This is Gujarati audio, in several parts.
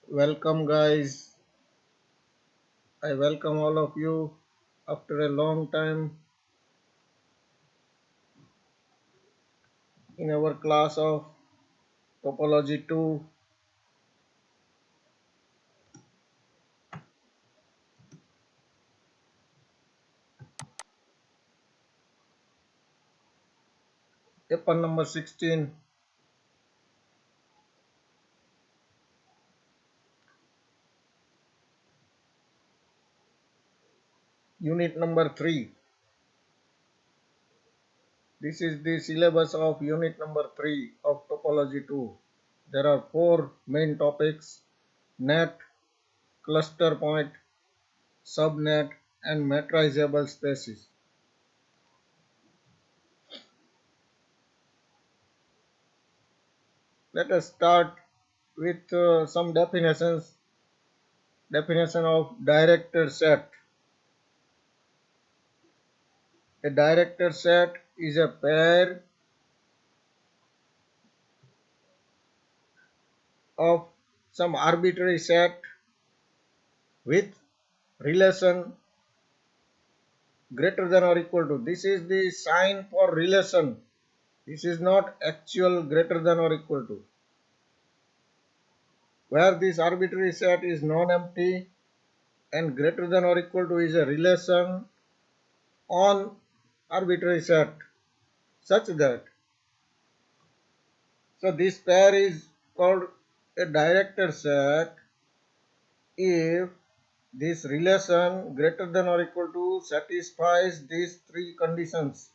Welcome, guys. I welcome all of you after a long time in our class of Topology 2. Paper number 16. Unit number 3. This is the syllabus of unit number 3 of Topology 2. There are 4 main topics: net, cluster point, subnet, and metrizable spaces. Let us start with some definitions. Definition of directed set. A directed set is a pair of some arbitrary set with relation greater than or equal to. This is the sign for relation. This is not actual greater than or equal to. Where this arbitrary set is non-empty and greater than or equal to is a relation on arbitrary set such that. So this pair is called a directed set if this relation greater than or equal to satisfies these three conditions.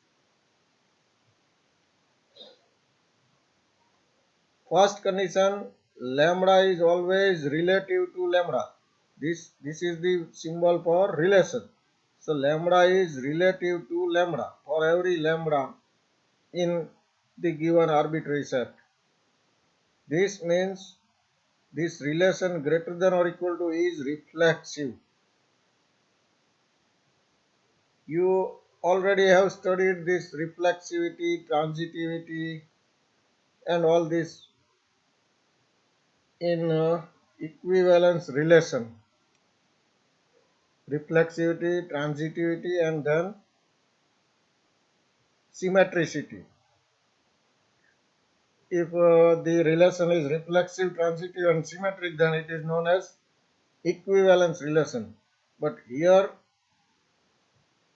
First condition, lambda is always relative to lambda. This is the symbol for relation. So lambda is relative to lambda for every lambda in the given arbitrary set. This means this relation greater than or equal to is reflexive. You already have studied this reflexivity, transitivity, and all this in equivalence relation. Reflexivity, transitivity, and then symmetricity. If the relation is reflexive, transitive, and symmetric, then it is known as equivalence relation. But here,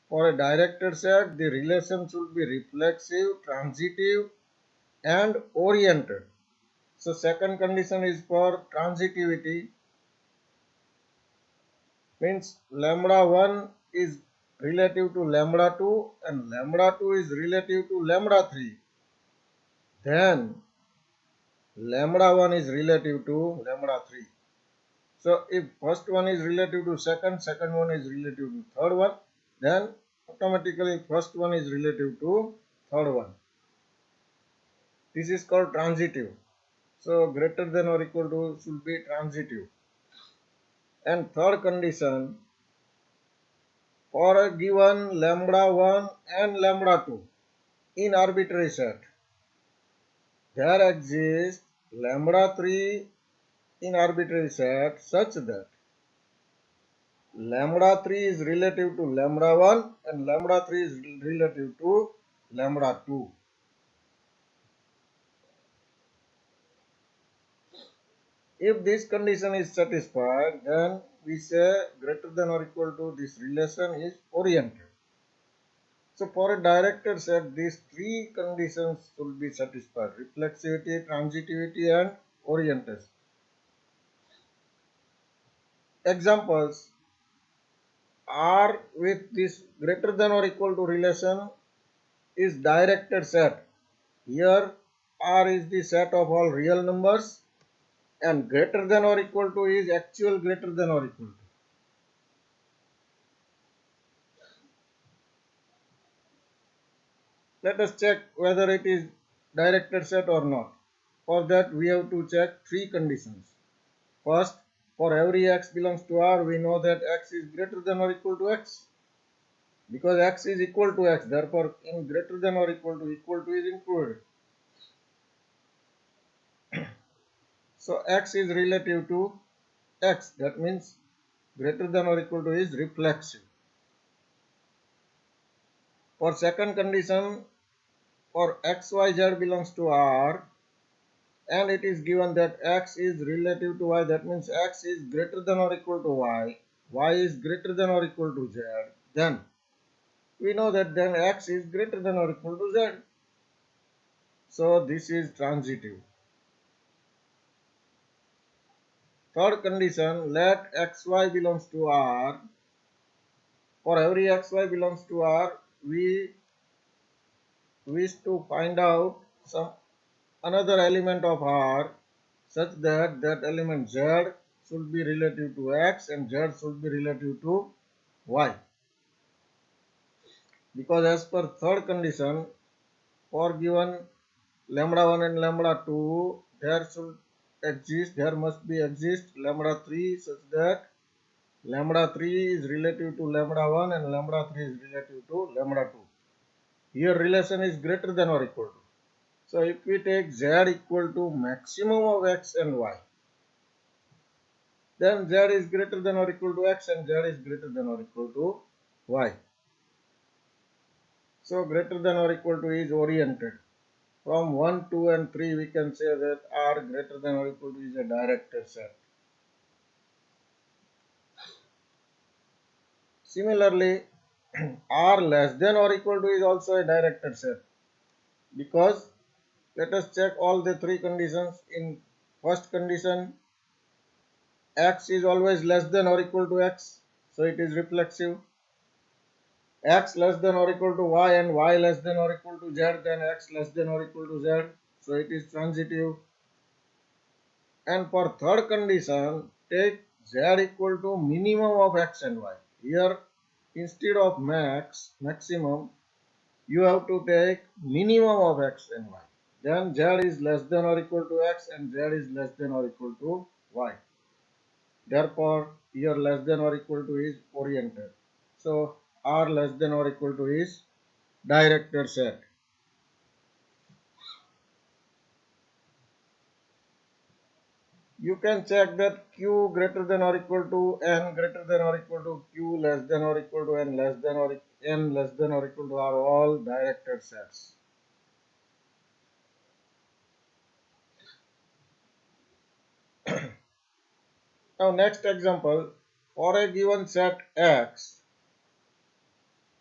for a directed set, the relation should be reflexive, transitive, and oriented. So second condition is for transitivity, means lambda 1 is relative to lambda 2 and lambda 2 is relative to lambda 3. Then lambda 1 is relative to lambda 3. So if first one is relative to second, second one is relative to third one, then automatically first one is relative to third one. This is called transitive. So greater than or equal to should be transitive. And third condition, for a given lambda 1 and lambda 2 in arbitrary set, there exists lambda 3 in arbitrary set such that lambda 3 is relative to lambda 1 and lambda 3 is relative to lambda 2. If this condition is satisfied, then we say greater than or equal to this relation is oriented. So for a directed set, these three conditions should be satisfied: reflexivity, transitivity, and orientation. Examples: R with this greater than or equal to relation is directed set. Here R is the set of all real numbers and greater than or equal to is actual greater than or equal to. Let us check whether it is directed set or not. For that we have to check three conditions. First, for every x belongs to R, we know that x is greater than or equal to x. Because x is equal to x, therefore in greater than or equal to is included. So x is relative to x, that means greater than or equal to is reflexive. For second condition, for x, y, z belongs to R, and it is given that x is relative to y, that means x is greater than or equal to y is greater than or equal to z, then we know that then x is greater than or equal to z. So this is transitive. Third condition, let xy belongs to R. For every xy belongs to R, we wish to find out some another element of R such that that element z should be relative to x and z should be relative to y. Because as per third condition, for given lambda 1 and lambda 2, there must be exist lambda 3 such that lambda 3 is relative to lambda 1 and lambda 3 is relative to lambda 2. Here relation is greater than or equal to. So if we take z equal to maximum of x and y, then z is greater than or equal to x and z is greater than or equal to y. So greater than or equal to is oriented. From 1, 2 and 3 we can say that R greater than or equal to is a directed set. Similarly, R less than or equal to is also a directed set, because let us check all the three conditions. In first condition, x is always less than or equal to x, so it is reflexive. X less than or equal to y and y less than or equal to z, then x less than or equal to z, so it is transitive. And for third condition, take z equal to minimum of x and y. Here instead of maximum, you have to take minimum of x and y. Then z is less than or equal to x and z is less than or equal to y. Therefore, here less than or equal to is oriented. So R less than or equal to is directed set. You can check that Q greater than or equal to N greater than or equal to Q less than or equal to N less than or N less than or equal to are all directed sets. Now next example, for a given set X,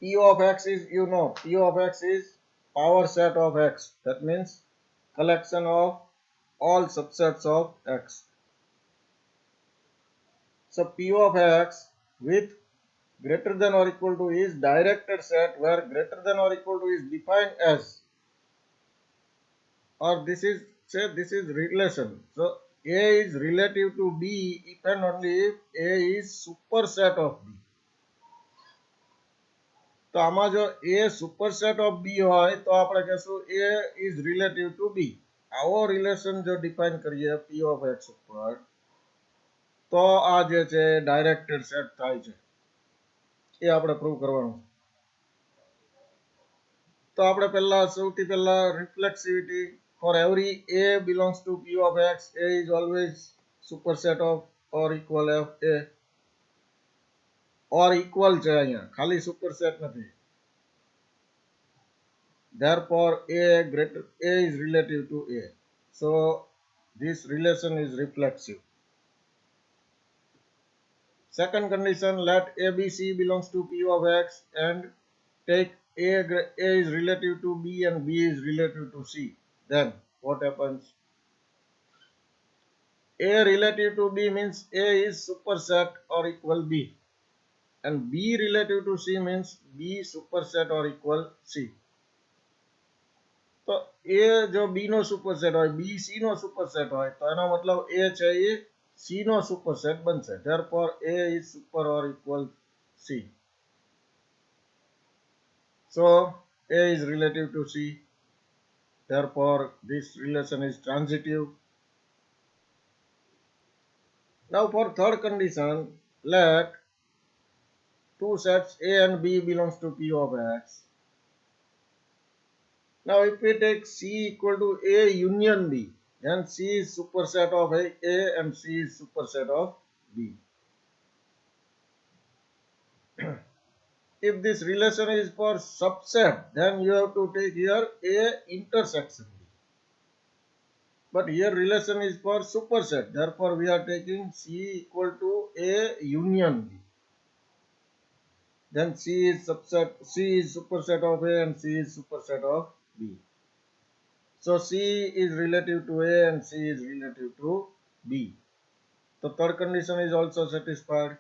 P of X is, P of X is power set of X. That means collection of all subsets of X. So P of X with greater than or equal to is directed set, where greater than or equal to is defined as, or this is, say this is relation. So A is relative to B if and only if A is superset of B. તો આમાં જો A superset of B હોય તો આપણે કહેશું A is relative to B. આવો રિલેશન જો ડિફાઇન કરીએ P of X ઉપર, તો આ જે છે ડાયરેક્ટેડ સેટ થાય છે. એ આપણે પ્રૂવ કરવાનું. તો આપણે સૌથી પહેલા રિફ્લેક્સિવિટી, for every A belongs to P of X, A is always superset of or equal of A. or equal છે અહીંયા, ખાલી superset નથી. Therefore A is relative to A. So this relation is reflexive. Second condition, let ABC belongs to P of X and take A is relative to B and B is relative to C. Then what happens? A relative to B means A is superset or equal B, and B relative to C means B superset or equal C. તો A જો B નો સુપરસેટ હોય, B C નો સુપરસેટ હોય, તો એનો મતલબ A છે એ C નો સુપરસેટ બનશે. Therefore A is super or equal C. So A is relative to C. Therefore this relation is transitive. Now for third condition, let two sets A and B belongs to P of X. Now if we take C equal to A union B, then C is superset of A and C is superset of B. If this relation is for subset, then you have to take here A intersection B. But here relation is for superset. Therefore, we are taking C equal to A union B. Then C is superset of A and C is superset of B. So C is relative to A and C is relative to B. The third condition is also satisfied.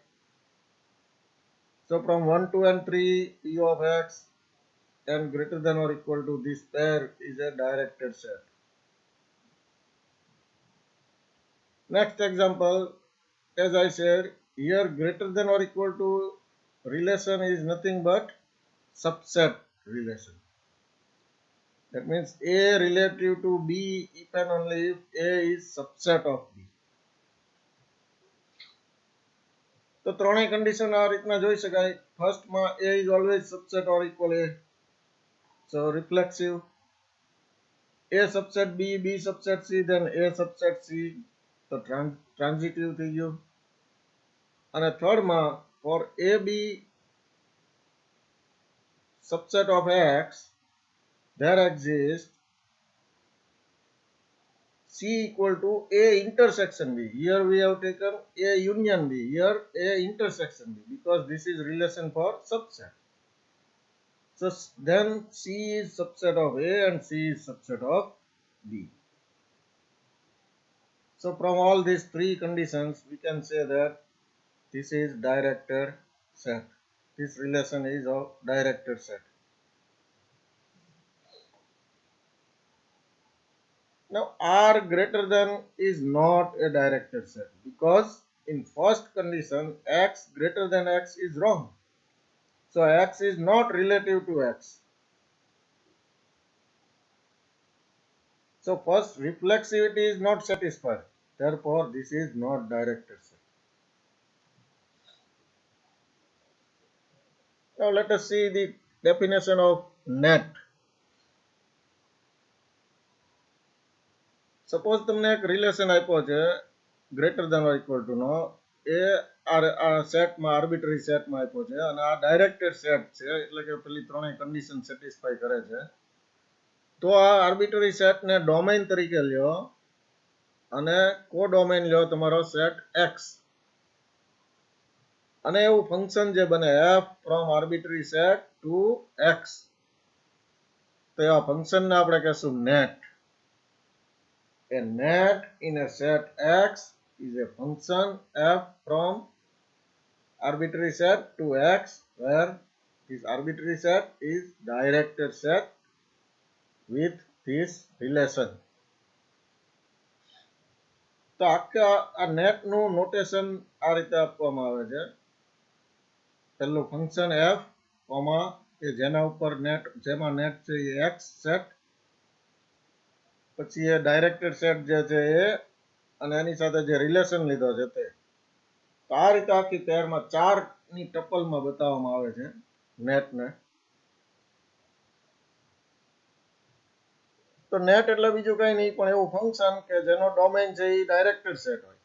So from 1, 2 and 3, P of X and greater than or equal to this pair is a directed set. Next example, as I said, here greater than or equal to relation is nothing but subset relation. That means A relative to B if and only if A is subset of B. તો ત્રણેય કન્ડિશન આ રીતના જોઈ શકાય. ફર્સ્ટમાં A is always subset or equal A. So reflexive. A subset B, B subset C, then A subset C. તો transitive થઈ ગયું. અને થર્ડમાં for AB subset of X, there exists C equal to A intersection B. Here we have taken A union B. Here A intersection B because this is relation for subset. So then C is subset of A and C is subset of B. So from all these three conditions, we can say that this is directed set. This relation is of directed set. Now R greater than is not a directed set because in first condition X greater than X is wrong. So X is not relative to X. So first reflexivity is not satisfied. Therefore this is not directed set. Now let us see the definition of net. Suppose તમને એક રિલેશન આપ્યો છે greater than or equal to નો, એ આ સેટમાં આર્બિટરી સેટમાં આપ્યો છે અને આ ડાયરેક્ટેડ સેટ છે એટલે કે પેલી ત્રણેય કન્ડિશન સેટિસ્ફાઈ કરે છે. તો આ આર્બિટરી સેટને ડોમેઇન તરીકે લ્યો અને કોડોમેઇન લ્યો તમારો સેટ X. અને એવું ફંક્શન જે બને f from arbitrary set to X, તો આ ફંક્શનને આપણે કહેશું net. A net in a set X is a function f from arbitrary set to X where this arbitrary set is directed set with this relation. તો આખા આ net નું નોટેશન આ રીતે આપવામાં આવે છે. પહેલું ફંક્શન f કોમા કે જેના ઉપર net જેમાં net છે એ X સેટ, પછી એ ડાયરેક્ટેડ સેટ જે છે એ અને એની સાથે જે રિલેશન લીધો છે તે. તો આ રીતે આખી પેરમાં 4 ની ટપલમાં બતાવવામાં આવે છે નેટને. તો નેટ એટલે બીજું કઈ નહીં પણ એવું ફંક્શન કે જેનો ડોમેઇન છે એ ડાયરેક્ટેડ સેટ હોય.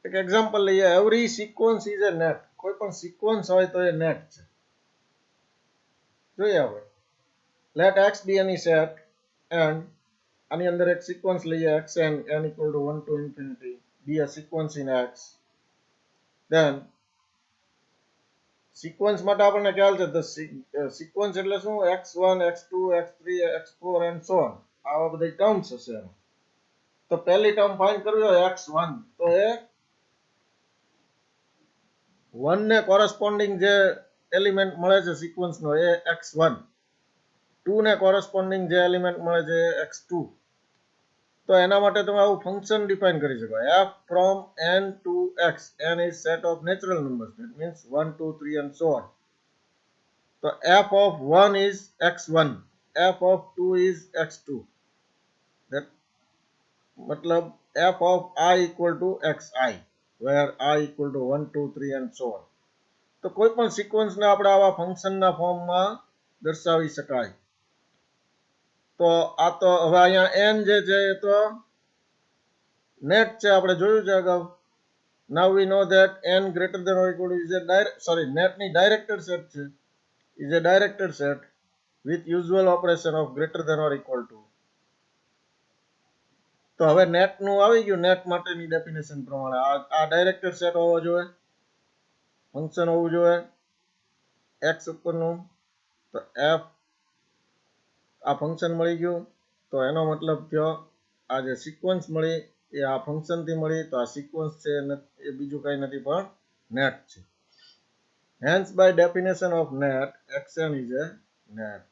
એક એક્ઝામ્પલ લઈએ. Every sequence is A net. કોઈ પણ સિક્વન્સ હોય તો એ નેટ છે. જોઈએ આપણે. Let X be any set and આની અંદર એક સિક્વન્સ લઈએ xn n equal to 1 to infinity be a sequence in X. Then sequence માટે આપણને ખ્યાલ છે તો sequence એટલે શું? x1 x2 x3 x4 and so on. આવા બધા ટર્મ્સ હશે એમાં. તો પહેલી ટર્મ ફાઇન્ડ કરવી હોય x1 તો એ 1 ને કોરસ્પોન્ડિંગ જે એલિમેન્ટ મળે છે સિક્વન્સનો એ x1, 2 ને કોરસ્પોન્ડિંગ જે એલિમેન્ટ મળે છે x2. તો એના માટે તમે આવું ફંક્શન ડિફાઇન કરી શકો f from n to x. n is set of natural numbers, that means 1 2 3 and so on. So f of 1 is x1, f of 2 is x2. That matlab f of I equal to xi where I equal to 1 2 3 and so on. તો કોઈ પણ સિક્વન્સને આપણે આવા ફંક્શનના ફોર્મમાં દર્શાવી શકાય. તો આ તો હવે અહીંયા n જે છે એ તો નેટ છે આપણે જોયું છે અગાઉ. Now we know that n greater than or equal to is a net ની directed set છે, is a directed set with usual operation of greater than or equal to. તો હવે નેટ નું આવી ગયું, નેટ માટેની ડેફિનેશન પ્રમાણે આ ડાયરેક્ટેડ સેટ હોવો જોઈએ, ફંક્શન હોવું જોઈએ x ઉપરનું. તો f આ ફંક્શન મળી ગયું, તો એનો મતલબ થયો આ જે સિક્વન્સ મળી એ આ ફંક્શન થી મળી, તો આ સિક્વન્સ છે એ બીજું કઈ નથી પણ નેટ છે. Hence by definition of net, xn is a net.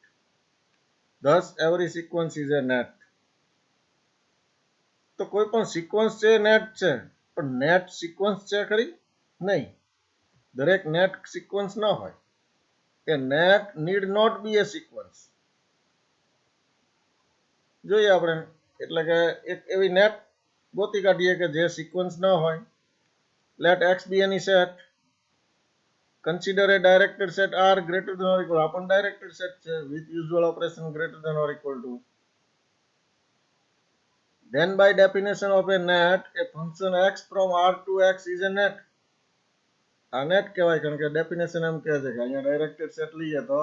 Thus every sequence is a net. તો કોઈ પણ સિક્વન્સ છે નેટ છે, પણ નેટ સિક્વન્સ છે ખરી નહીં. દરેક નેટ સિક્વન્સ ન હોય. એ net need not be a sequence. જોઈએ આપણે, એટલે કે એક એવી નેટ ગોતી કાઢીએ કે જે સિક્વન્સ ન હોય. Let x be any set. Consider a directed set R greater than or equal. આ પણ directed set છે with usual operation greater than or equal to. Then by definition of a net, a function x from R to x is a net. આ નેટ કહેવાય, કારણ કે ડેફિનેશન એમ કહે છે કે અહીંયા ડાયરેક્ટેડ સેટ લઈએ તો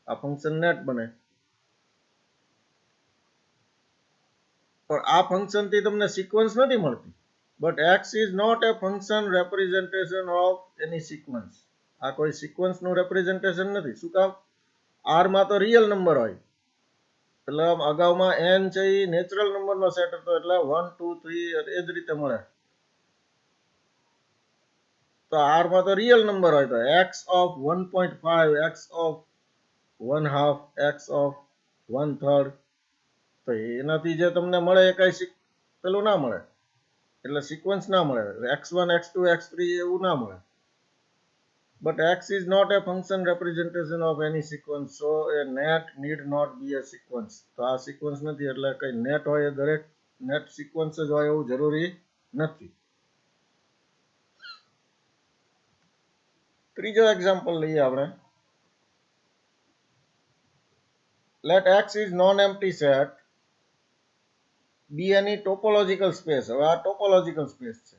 આ ફંક્શન નેટ બને. પણ આ ફંક્શન થી તમને સિક્વન્સ નથી મળતી. But x is not a function representation of any sequence. આ કોઈ સિક્વન્સ નું રેપ્રેઝન્ટેશન નથી. શું કામ? r માં તો રિયલ નંબર હોય, એટલે અગાઉમાં n છે એ નેચરલ નંબરનો સેટ હતો, એટલે 1 2 3 એ જ રીતે મળે. તો r માં તો રિયલ નંબર હોય, તો x of 1.5, x of 1/2, x of 1/3, તો એનાથી જે તમને મળે એ કઈ પેલું ના મળે, એટલે સિક્વન્સ ના મળે. x1 x2 x3 એવું ના મળે. But x is not a function representation of any sequence, so a net need not be a sequence. તો આ સિક્વન્સ નથી, એટલે કઈ નેટ હોય દરેક નેટ સિક્વન્સ જ હોય એવું જરૂરી નથી. ત્રીજો એક્ઝામ્પલ લઈએ આપણે. Let x is non-empty set be any topological space. હવે આ topological space છે,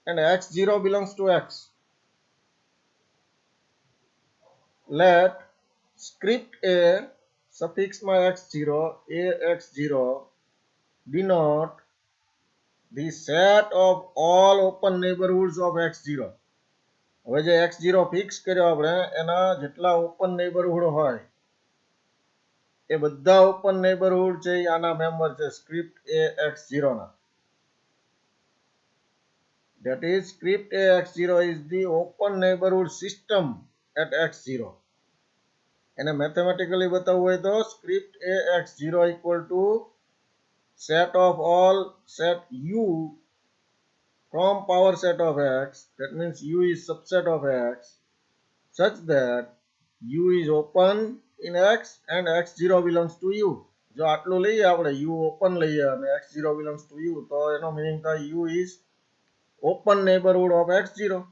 and x0 belongs to x. Let script a suffix માં x0 ax0 denote the set of all open neighborhoods of x0. હવે જે x0 ફિક્સ કર્યો આપણે, એના જેટલા ઓપન નેબરહુડ હોય એ બધા ઓપન નેબરહુડ છે આના મેમ્બર છે સ્ક્રિપ્ટ ax0 ના. That is, script ax0 is the open neighborhood system at x0. એને મેથેમેટિકલી બતાવવું હોય તો script ax0 equal to set of all set u from power set of x, that means u is subset of x, such that u is open in x and x0 belongs to u. જો આટલું લઈએ આપણે, u ઓપન લઈએ અને x0 belongs to u, તો એનો મીનિંગ થાય u is open neighborhood of x0.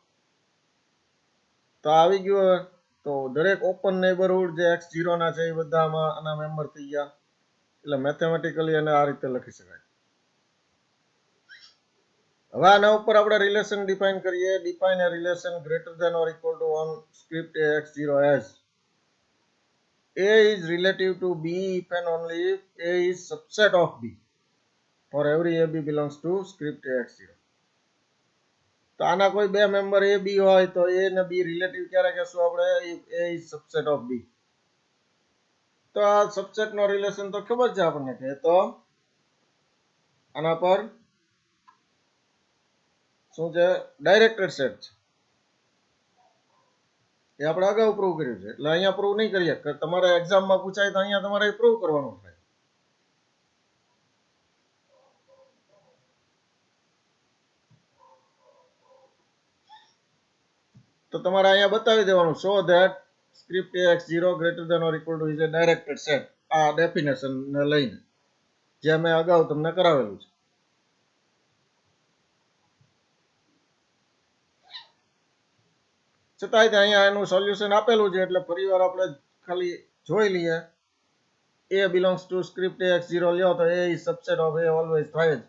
તો આવી ગયું. હવે તો દરેક ઓપન નેબરહુડ જે x0 ના છે એ બધામાં આના મેમ્બર થઈ ગયા, એટલે મેથેમેટિકલી એને આ રીતે લખી શકાય. હવે આના ઉપર આપણે રિલેશન ડિફાઇન કરીએ. Define a relation greater than or equal to 1 script ax0 as a is relative to b if and only if a is subset of b for every ab belongs to script ax0. તો આના કોઈ બે મેમ્બર a b હોય તો a ને b રિલેટિવ ક્યારે કહેશું આપણે? if a is subset of b. તો આ સબસેટ નો રિલેશન તો ખબર છે આપણને, કે તો આના પર શું છે? ડાયરેક્ટેડ સેટ છે. એ આપણે અગાઉ પ્રૂવ કર્યું છે, એટલે અહીંયા પ્રૂવ નહીં કરીએ. તમારે એક્ઝામમાં પૂછાય તો અહીંયા તમારે પ્રૂવ કરવાનું થાય. તો તમારે અહીંયા બતાવી દેવાનું, so that script ax0 greater than or equal to is a directed set. આ ડેફિનેશન ને લઈને જે મેં અગાઉ તમને કરાવેલું છે. છતાંય અહીંયા એનું સોલ્યુશન આપેલું છે, એટલે ફરીવાર આપણે ખાલી જોઈ લઈએ. a belongs to script ax0 લ્યો તો a is subset of a always થાય જ.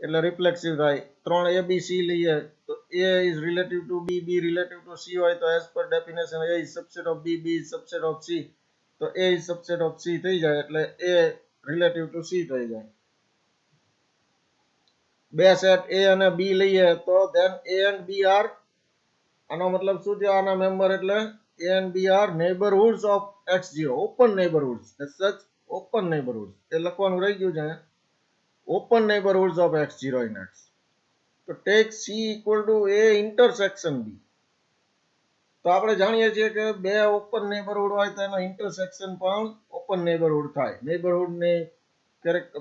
એટલે રિફ્લેક્સિવ થાય. 3 ABC લઈએ તો A is relative to B, B relative to C હોય તો as per definition A is subset of B, B is subset of C, તો A is subset of C થઈ જાય એટલે A relative to C થઈ જાય. બે સેટ A અને B લઈએ તો then A and B are, આનો મતલબ શું થયો આના મેમ્બર એટલે A and B are neighborhoods of x0, open neighborhoods, as such open neighborhoods એ લખવાનું રહી ગયું છે, open neighborhoods of x0 in X. તો take C equal to A intersection B. તો આપણે જાણીએ છીએ કે બે ઓપન નેબરહુડ હોય તો એનો ઇન્ટરસેક્શન પણ ઓપન નેબરહુડ થાય. નેબરહુડની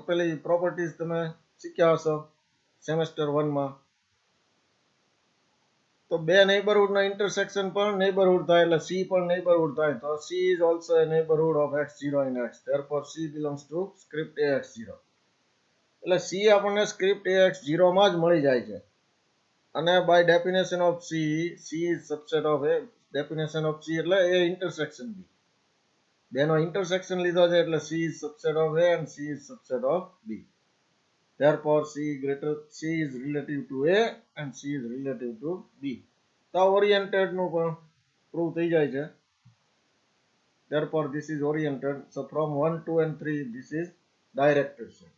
પેલી પ્રોપર્ટીઝ તમે શીખ્યા હશો સેમેસ્ટર 1 માં. તો બે નેબરહુડનો ઇન્ટરસેક્શન પણ નેબરહુડ થાય એટલે C પણ નેબરહુડ થાય. તો C is also a neighborhood of x0 in X. Therefore C belongs to script AX0. એટલે C આપણને સ્ક્રિપ્ટ AX0 માં જ મળી જાય છે. અને by definition of C, C is subset of A. Definition of C એટલે A intersection B. બેનો ઇન્ટરસેક્શન લીધો છે એટલે C is subset of A and C is subset of B. Therefore C is relative to A and C is relative to B. તો ઓરિએન્ટેડ નું પણ પ્રૂવ થઈ જાય છે. Therefore this is oriented. So from 1, 2 and 3 this is directed set.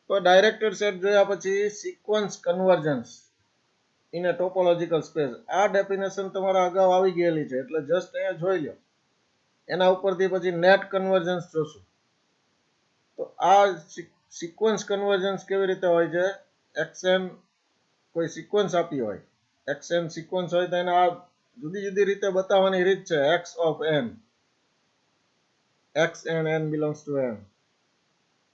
તો ડાયરેક્ટેડ સેટ જોયા પછી sequence convergence in A topological space. આ ડેફિનેશન તમારા અગાઉ આવી ગયેલી છે એટલે જસ્ટ અહીંયા જોઈ લો. એના ઉપરથી પછી નેટ કન્વર્જન્સ જોશું. તો આ સિક્વન્સ કન્વર્જન્સ કેવી રીતે હોય છે, xn કોઈ સિક્વન્સ આપી હોય, xn સિક્વન્સ હોય તો એને આ જુદી જુદી રીતે બતાવવાની રીત છે. x of n, x and n belongs to n.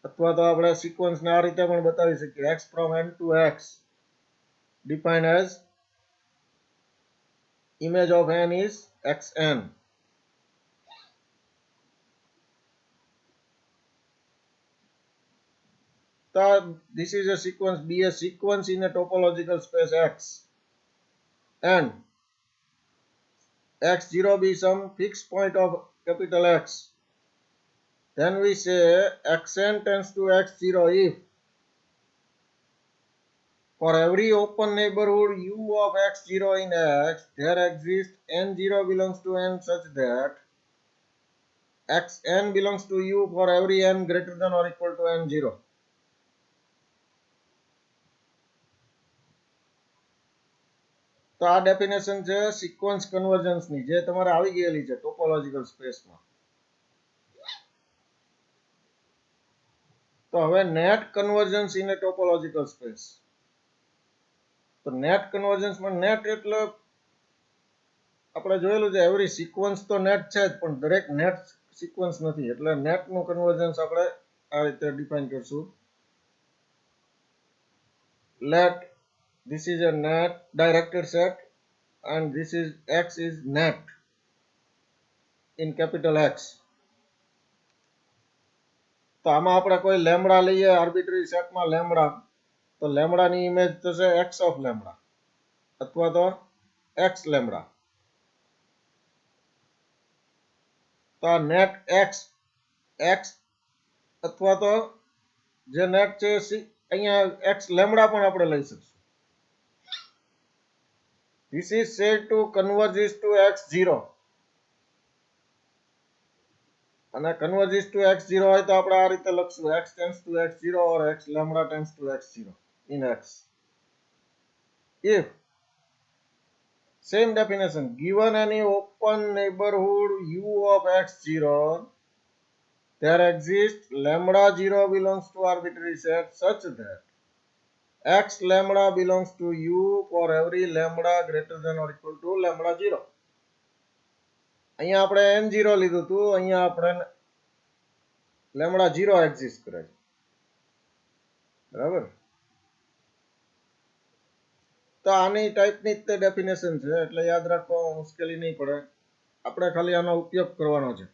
અથવા તો આપણે સિક્વન્સને આ રીતે પણ બતાવી શકીએ, x from n to x defined as image of n is xn. So this is a sequence, be a sequence in a topological space X, and x0 be some fixed point of capital X. Then we say xn tends to x0 if for every open neighborhood U of x0 in X, there exists n0 belongs to n such that xn belongs to U for every n greater than or equal to n0. તો આ ડેફિનેશન છે સિક્વન્સ કન્વર્જન્સની, જે તમારે આવી ગયેલી છે ટોપોલોજીકલ સ્પેસમાં. તો હવે net convergence in A topological space. તો નેટ કન્વર્જન્સમાં નેટ એટલે આપણે જોયેલું છે એવરી સિક્વન્સ તો નેટ છે જ, પણ દરેક નેટ સિક્વન્સ નથી. એટલે નેટનું કન્વર્જન્સ આપણે આ રીતે ડિફાઇન કરશું. Let this is a net directed set and this is X is net in capital X. તો આમાં આપણે કોઈ લેમ્બડા લઈએ આર્બિટરી સેટમાં લેમ્બડા, તો લેમ્બડાની ઇમેજ થશે x ઓફ લેમ્બડા અથવા તો x લેમ્બડા. તો આ નેટ x અથવા તો જે નેટ છે અહીંયા x લેમ્બડા પણ આપણે લઈ શકીશું. This is said to converges to x0. અને converges to x0 હોય તો આપણે આ રીતે લખશું, x tends to x0 or x lambda tends to x0 in X. If same definition, given any open neighborhood U of x0, there exists lambda 0 belongs to arbitrary set such that x lambda belongs to U for every lambda greater than or equal to lambda 0. અહીંયા આપણે n0 લીધું હતું, અહીંયા આપણે lambda 0 એક્ઝિસ્ટ કરે છે, બરાબર. તો આની ટાઈપની જ તે ડેફિનેશન છે એટલે યાદ રાખવામાં મુશ્કેલી નહીં પડે. આપણે ખાલી આનો ઉપયોગ કરવાનો છે.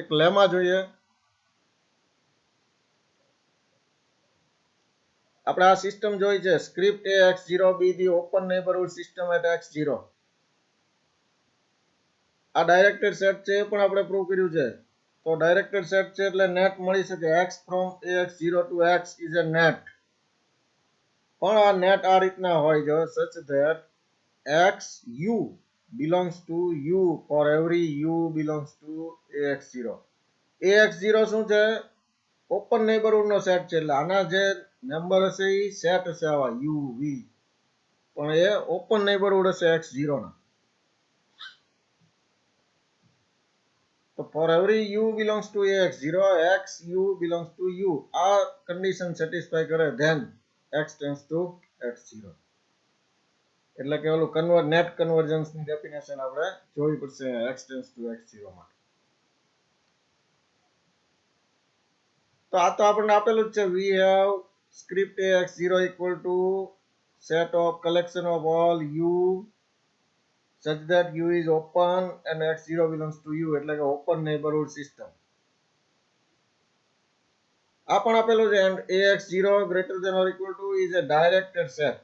એક લેમા જોઈએ. આપણે આ સિસ્ટમ જોઈ છે, script a x0 be the open neighborhood system at x0. આ ડાયરેક્ટેડ સેટ છે એ પણ આપણે પ્રૂવ કર્યું છે. તો ડાયરેક્ટેડ સેટ છે એટલે નેટ મળી શકે, x from ax0 to x is a net. પણ આ નેટ આ રીતના હોય જો, such that x u belongs to u for every u belongs to ax0. ax0 શું છે? ઓપન નેબરહુડ નો સેટ છે, એટલે આના જે મેમ્બર હશે એ સેટ હશે આવા u v, પણ એ ઓપન નેબરહુડ હશે x0 ના. તો for every u belongs to ax0, x u belongs to u, આ કન્ડિશન સેટિસ્ફાય કરે, then x tends to x0. એટલે કે ઓલું નેટ કન્વર્જન્સ ની ડેફિનેશન આપણે જોવી પડશે x tends to x0 માટે. તો આ તો આપણને આપેલું જ છે, we have script ax0 equal to set of collection of all u such that u is open and x0 belongs to u, એટલે કે ઓપન નેબરહુડ સિસ્ટમ. આ પણ આપેલું છે, and ax0 greater than or equal to is a directed set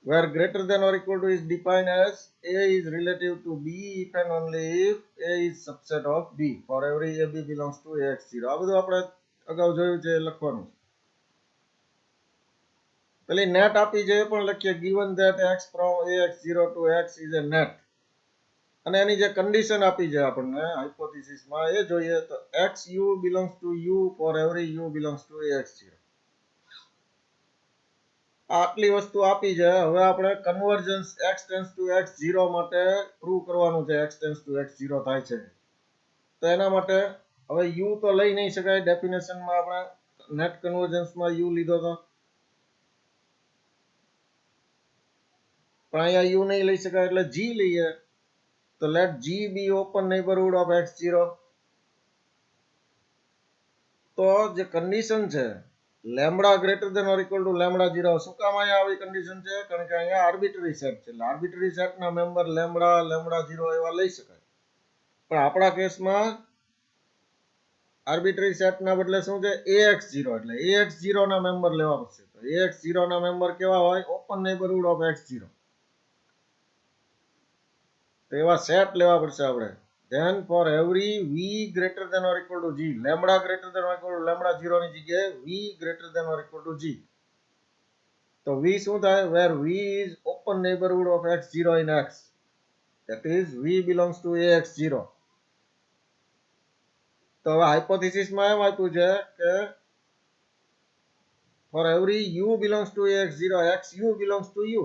where greater than or equal to is defined as a is relative to b if and only if a is subset of b for every ab belongs to ax0. આ બધું આપણે અગાઉ જોયું છે, લખવાનું છે. પેલી નેટ આપી છે પણ લખીએ, given that x from ax0 to x is a net, અને એની જે કન્ડિશન આપી છે આપણને હાઇપોથિસિસ માં એ જોઈએ, તો x u belongs to u for every u belongs to ax0. આટલી વસ્તુ આપી છે. હવે આપણે convergence x tends to x0 માટે પ્રૂવ કરવાનું છે, x tends to x0 થાય છે. તો એના માટે હવે u તો લઈ નહીં શકાય, ડેફિનેશનમાં આપણે નેટ કન્વર્જન્સમાં u લીધો તો, પણ અહીંયા u નહીં લઈ શકાય એટલે g લઈએ. તો let g be open neighborhood of x0. તો જે કન્ડિશન છે lambda greater than or equal to lambda 0, શું કામ અહીંયા આવી કન્ડિશન છે? કારણ કે અહીંયા આર્બિટરી સેટ છે, એટલે આર્બિટરી સેટના મેમ્બર લેમ્બડા 0 એવા લઈ શકાય. પણ આપણા કેસમાં આર્બિટરી સેટના બદલે શું છે? ax0, એટલે ax0 ના મેમ્બર લેવા પડશે. તો ax0 ના મેમ્બર કેવા હોય? Open neighbourhood of x0. તો એવા સેટ લેવા પડશે આપણે. then for every v greater than or equal to g, lambda greater than or equal to lambda 0 ની જગ્યાએ v greater than or equal to g. તો v શું થાય? where v is open neighborhood of x0 in x, that is v belongs to ax0. તો હવે હાઇપોથિસિસ માં એમ આપ્યું છે કે for every u belongs to ax0, x u belongs to u.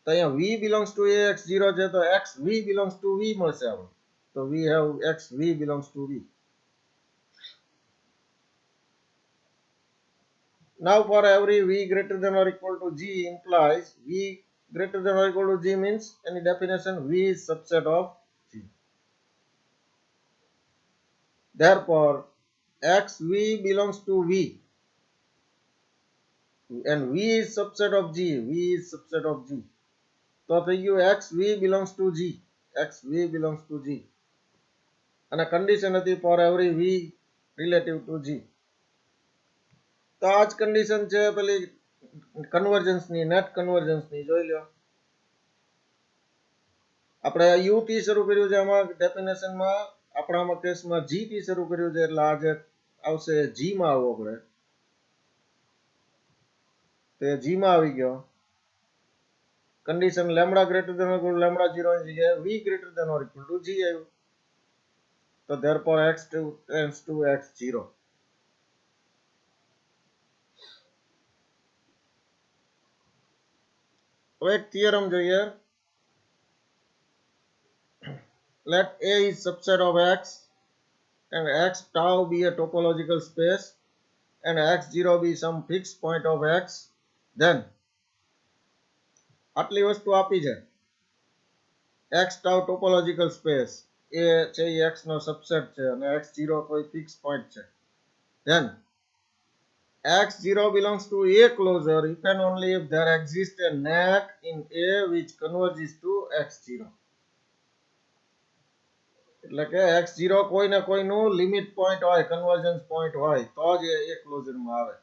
તો અહીંયા v belongs to ax0 છે, તો x v belongs to v મળશે આપણે. So we have x v belongs to v. Now for every v greater than or equal to g implies v greater than or equal to g means any definition v is subset of g. Therefore x v belongs to v and v is subset of g. v is subset of g. તો થઈ ગયું x v belongs to g. x v belongs to g. અને કન્ડિશન હતી for every v relative to g. તો આ જ કન્ડિશન છે પેલી કન્વર્જન્સની, નેટ કન્વર્જન્સની. જોઈ લો, આપણે u થી શરૂ કર્યું છે, આમાં ડેફિનેશનમાં આપણામાં કેસમાં g થી શરૂ કર્યું છે, એટલે આ જે આવશે g માં આવવો પડે. તે g માં આવી ગયો. Condition lambda greater than or equal to lambda 0 ની જગ્યાએ v greater than or equal to g આવ્યું. તો therefore x tends to x0. હવે એક થિયરમ જોઈએ. Let A is subset of x and x tau be a topological space and x0 be some fixed point of x, then આટલી વસ્તુ આપી છે, x tau topological space એ છે x નો સબસેટ છે અને x0 કોઈ ફિક્સ પોઈન્ટ છે. then x0 belongs to a closure if and only if there exists a net in A which converges to x0. એટલે કે x0 કોઈ ને કોઈનું લિમિટ પોઈન્ટ હોય, કન્વર્જન્સ પોઈન્ટ હોય, તો જ એ ક્લોઝરમાં આવે.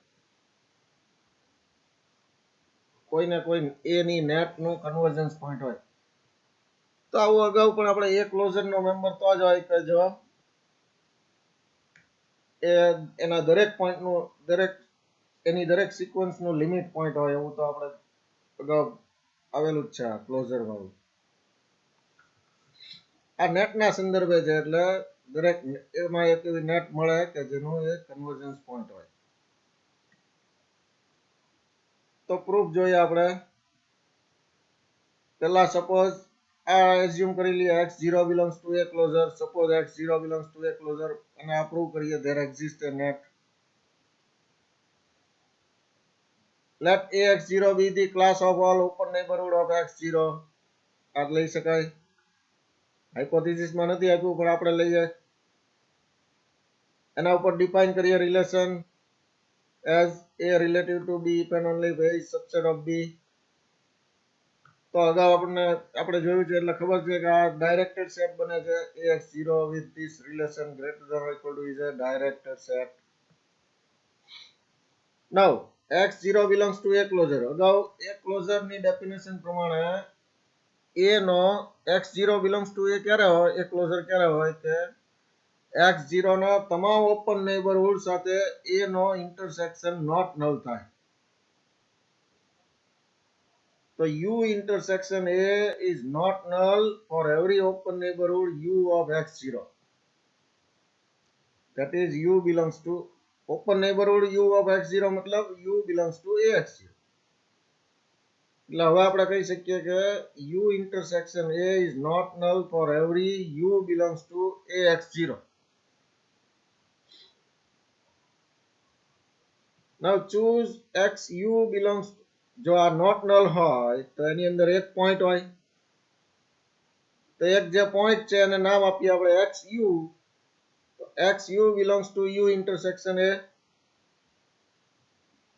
કોઈને કોઈ એ ની નેટ નું કન્વર્જન્સ પોઈન્ટ હોય. તો આવું અગાઉ પણ આપણે એ ક્લોઝર નો મેમ્બર તો જ હોય કે જો એ એના દરેક પોઈન્ટ નું એની દરેક સિક્વન્સ નું લિમિટ પોઈન્ટ હોય. એવું તો આપણે અગાઉ આવેલું જ છે આ ક્લોઝર વાળું. આ નેટ ના સંદર્ભે છે એટલે દરેક એમાં એક એવી નેટ મળે કે જેનું એક કન્વર્જન્સ પોઈન્ટ હોય. તો પ્રૂફ જોઈએ આપણે. પેલા સપોઝ આ એઝ્યુમ કરી લઈએ x0 belongs to a closure. Suppose x0 belongs to a closure અને આ પ્રૂવ કરીએ there exists a net. Let ax0 be the class of all open neighborhood of x0. આ લઈ શકાય. હાઇપોથેસિસ માં નથી આપ્યું પણ આપણે લઈએ. એના ઉપર ડિફાઇન કરીએ relation as a relative to b if and only if a is subset of b. તો અગાઉ આપણે જોયું છે એટલે ખબર છે કે આ ડાયરેક્ટેડ સેટ બને છે. ax0 with this relation greater than or equal to is a directed set. Now x0 belongs to a closure. અગાઉ a closure ની ડેફિનેશન પ્રમાણે a નો x0 belongs to a ક્યારે હોય, a closure ક્યારે હોય કે x0 ના તમામ ઓપન નેબરહુડ સાથે a નો ઇન્ટરસેક્શન નોટ નલ થાય. So u intersection a is not null for every open neighborhood u of x0. That is u belongs to open neighborhood u of x0 मतलब u belongs to ax0. એટલે હવે આપણે કહી શકીએ કે u intersection a is not null for every u belongs to ax0. Now choose x u belongs to, જો આ નોટ નલ હોય તો એની અંદર એક પોઈન્ટ હોય. તો એક જે પોઈન્ટ છે એને નામ આપીએ આપણે xu. તો xu belongs to u intersection a.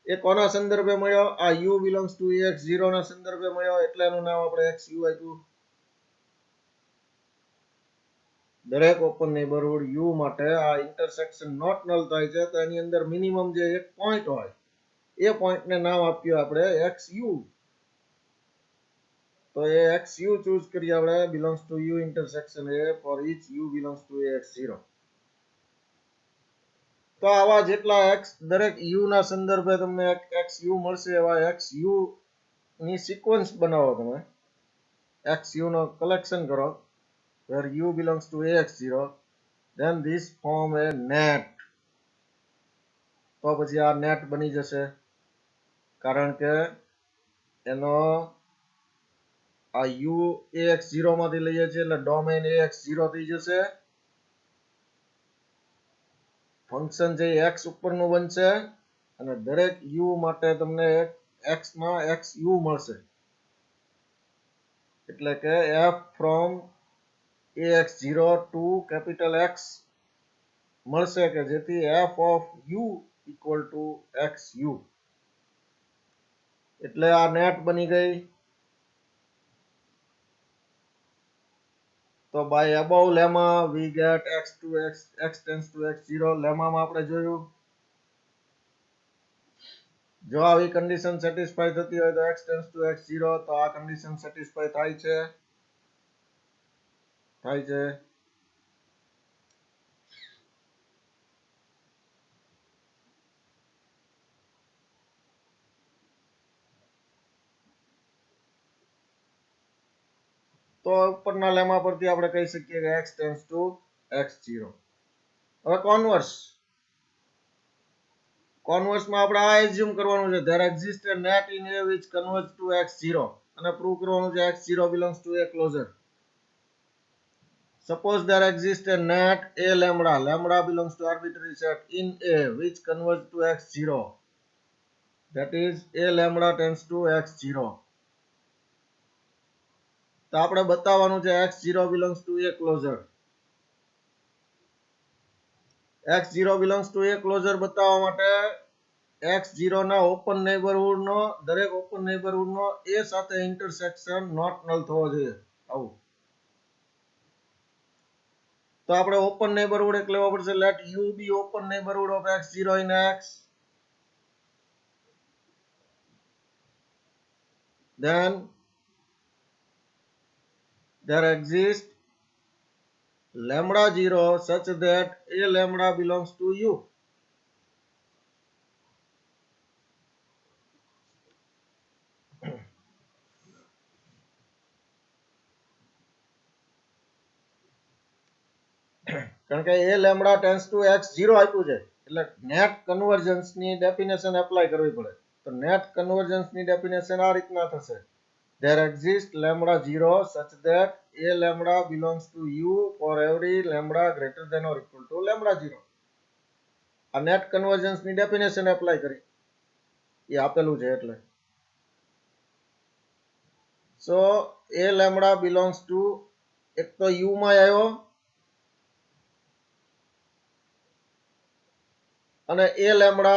એ કોના સંદર્ભે મળ્યો? આ u belongs to ax0 ના સંદર્ભે મળ્યો એટલે એનું નામ આપણે xu આપ્યું. દરેક ઓપન નેબરહુડ u માટે આ ઇન્ટરસેક્શન નોટ નલ થાય છે તો એની અંદર મિનિમમ જે એક પોઈન્ટ હોય એ પોઈન્ટને નામ આપ્યું આપણે xu. તો એ xu ચૂઝ કરીએ આપણે belongs to u intersection a for each u belongs to ax0. તો આવા જેટલા x દરેક u ના સંદર્ભે તમને xu મળશે એવા xu ની સિક્વન્સ બનાવો તમે. xu નો કલેક્શન કરો where u belongs to ax0, then this form a net. તો પછી આ નેટ બની જશે કારણ કે એનો આ u ax0 માંથી લઈએ છીએ એટલે ડોમેન ax0 થઈ જશે. ફંક્શન જે x ઉપરનું બનશે અને દરેક u માટે તમને x માં xu મળશે. એટલે કે f from ax0 to capital X મળશે કે જેથી f of u equal to xu. એટલે આ નેટ બની ગઈ. તો by above lemma we get x tends to x0. લેમામાં આપણે જોયું જો આવી કન્ડિશન સેટિસ્ફાય થતી હોય તો x tends to x0. તો આ કન્ડિશન સેટિસ્ફાય થાય છે. તો ઉપરના લેમા પરથી આપણે કહી શકીએ કે x tends to x0. હવે કોન્વર્સમાં આપણે આ એઝ્યુમ કરવાનું છે there exists a net in a which converges to x0 અને પ્રૂવ કરવાનું છે x0 belongs to a closure. Suppose there exists a net a lambda. Lambda belongs to arbitrary set in A which converges to x0. That is a lambda tends to x0. તો આપણે બતાવવાનું છે x0 belongs to a closure. x0 belongs to a closure બતાવવા માટે x0 ના ઓપન નેબરહુડ નો દરેક ઓપન નેબરહુડ નો a સાથે ઇન્ટરસેક્શન નોટ નલ થવો જોઈએ. આવું તો આપણે ઓપન નેબરહુડ એક લેવો પડશે. Let u be open neighborhood of x0 in x. then there exists lambda 0 such that a lambda belongs to u. કારણ કે a lambda tends to x 0 આપ્યું છે એટલે નેટ કન્વર્જન્સ ની ડેફિનેશન એપ્લાય કરવી પડે. તો નેટ કન્વર્જન્સ ની ડેફિનેશન આ રીતના થશે. There exists lambda 0 such that a lambda belongs to u for every lambda greater than or equal to lambda 0. આ નેટ કન્વર્જન્સ ની ડેફિનેશન એપ્લાય કરી એ આપેલું છે એટલે. સો a lambda belongs to એક તો u માં આવ્યો અને a lambda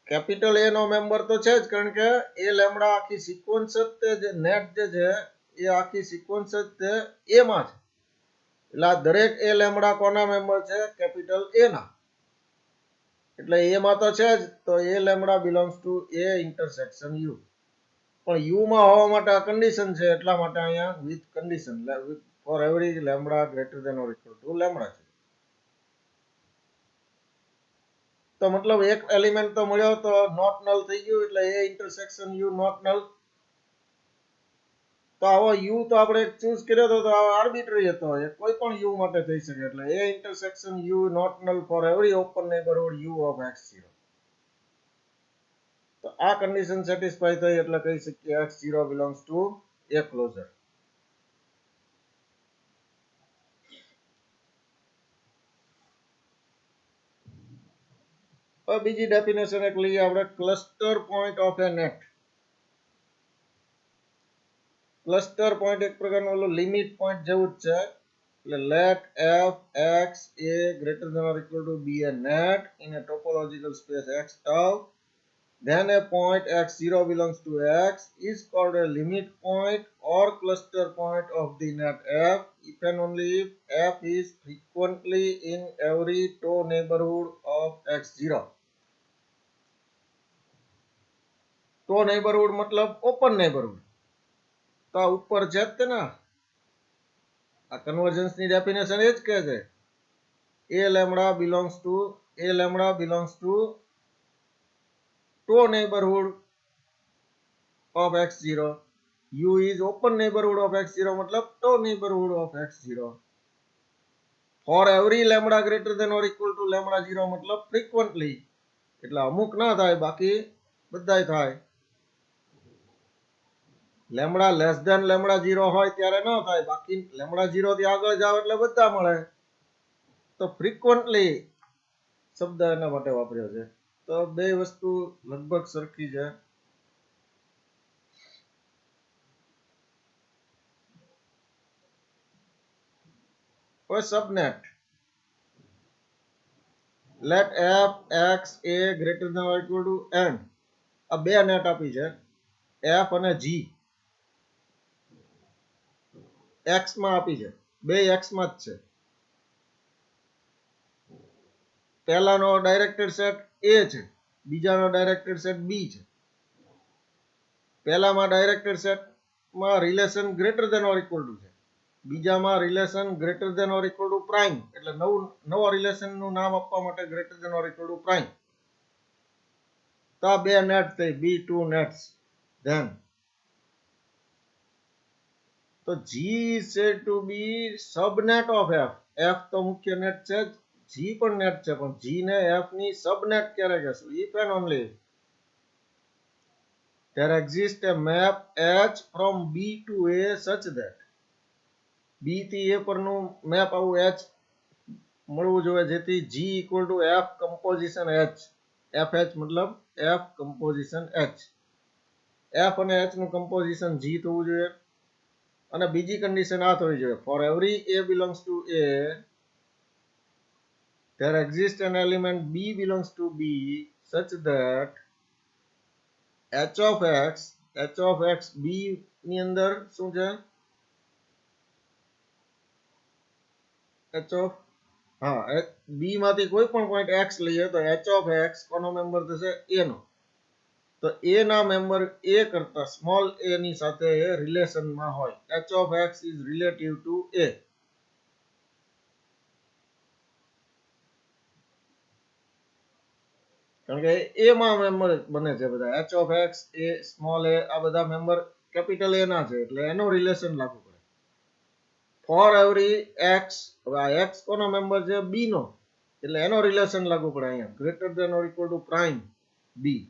કેપિટલ એ નો મેમ્બર તો છે જ કારણ કે એ લેમ્બડા આખી સિક્વન્સ જ તે જે નેટ જે છે એ આખી સિક્વન્સ જ તે એ માં છે એટલે આ દરેક એ લેમ્બડા કોના મેમ્બર છે કેપિટલ એ ના એટલે એ માં તો છે જ તો એ lambda belongs to A intersection U પણ યુ માં હોવા માટે આ કન્ડિશન છે એટલા માટે અહીંયા with condition for every lambda greater than or equal to lambda છે. તો મતલબ એક એલિમેન્ટ તો મળ્યો તો નોટ નલ થઈ ગયું એટલે A intersection U not null. તો આવો યુ તો આપણે ચૂઝ કર્યો હતો તો આર્બિટ્રરી હતો એ કોઈ પણ યુ માટે થઈ શકે એટલે A intersection U not null for every open neighbourhood U of x0. તો આ કન્ડિશન સેટિસ્ફાઈ થઈ એટલે કહી શકીએ x0 belongs to A closure. હવે બીજી ડેફિનેશન એક લઈએ આપણે cluster point of A net. Cluster point એક પ્રકારનો ઓલો લિમિટ પોઈન્ટ જેવું જ છે એટલે let f x a greater than or equal to be a net in a topological space x tau then a point x0 belongs to x is called a limit point or cluster point of the net f if and only if f is frequently in every toe neighborhood of x0. toe neighborhood मतलब open neighborhood. તો ઉપર છે જ ને આ કન્વર્જન્સ ની ડેફિનેશન એ જ કહે છે a lambda belongs to toe neighborhood of x0. u is open neighborhood of x0 मतलब toe neighborhood of x0. for every lambda greater than or equal to lambda 0 मतलब frequently એટલે અમુક ના થાય બાકી બધાય થાય. લેમ્બડા લેસ ધેન લેમ્બડા 0 હોય ત્યારે ન થાય બાકી લેમ્બડા 0 થી આગળ જાવ એટલે બધા મળે. તો ફ્રીક્વન્ટલી શબ્દ એના માટે વાપર્યો છે. તો બે વસ્તુ લગભગ સરખી છે. હવે સબનેટ let f x a greater than or equal to n. આ બે નેટ આપી છે f અને g x માં આપી છે બે x માં જ છે. પહેલાનો ડાયરેક્ટેડ સેટ a છે બીજાનો ડાયરેક્ટેડ સેટ b છે. પહેલામાં ડાયરેક્ટેડ સેટમાં relation greater than or equal to છે બીજામાં relation greater than or equal to prime એટલે નવો રિલેશનનું નામ આપવા માટે greater than or equal to prime. તો આ બે નેટ થઈ b2 નેટ્સ. ધેન તો g is said to be subnet of f. f તો મુખ્ય નેટ છે g પણ નેટ છે પણ g ને f ની સબનેટ ક્યારે કહેશું if and only there exists a map h from b to a such that b થી a પરનું મેપ આવું h મળવું જોઈએ જેથી g equal to f composition h. fh મતલબ f composition h. f અને h નું composition g થવું જોઈએ અને બીજી કન્ડિશન આ થવી જોઈએ for every a belongs to a there exists an element b belongs to b such that h of x b ની અંદર શું છે h of हाँ बी मांथी कोई पण पॉइंट एक्स लईए तो एच ऑफ एक्स कोनो मेम्बर थशे ए नो तो ए ना मेम्बर ए करता स्मॉल ए नी साथे रिलेशन में होय H of X is relative to A कारण के ए માં મેમ્બર બને છે બધા એચ ઓફ એક્સ એ સ્મોલ એ આ બધા મેમ્બર કેપિટલ એ ના છે એટલે એનો રિલેશન લાગુ પડે ફોર એવરી એક્સ હવે આ એક્સ કોનો મેમ્બર છે બી નો એટલે એનો રિલેશન લાગુ પડે અહીંયા greater than or equal to prime b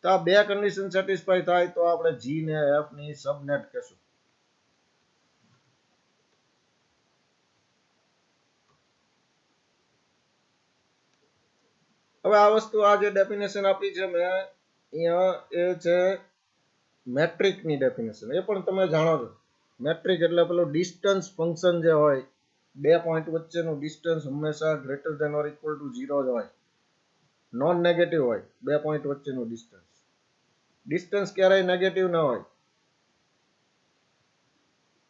તો આ બે કન્ડિશન સેટિસ્ફાઈ થાય તો આપણે જી ને એફ ની સબનેટ કહેશું હવે આ વસ્તુ આ જે ડેફિનેશન આપી છે મેં અહીંયા એ છે મેટ્રિક ની ડેફિનેશન એ પણ તમે જાણો છો મેટ્રિક એટલે પેલું ડિસ્ટન્સ ફંક્શન જે હોય બે પોઈન્ટ વચ્ચેનું ડિસ્ટન્સ હંમેશા greater than or equal to 0 જ હોય નોન નેગેટિવ હોય બે પોઈન્ટ વચ્ચેનું ડિસ્ટન્સ ક્યારેય નેગેટિવ ન હોય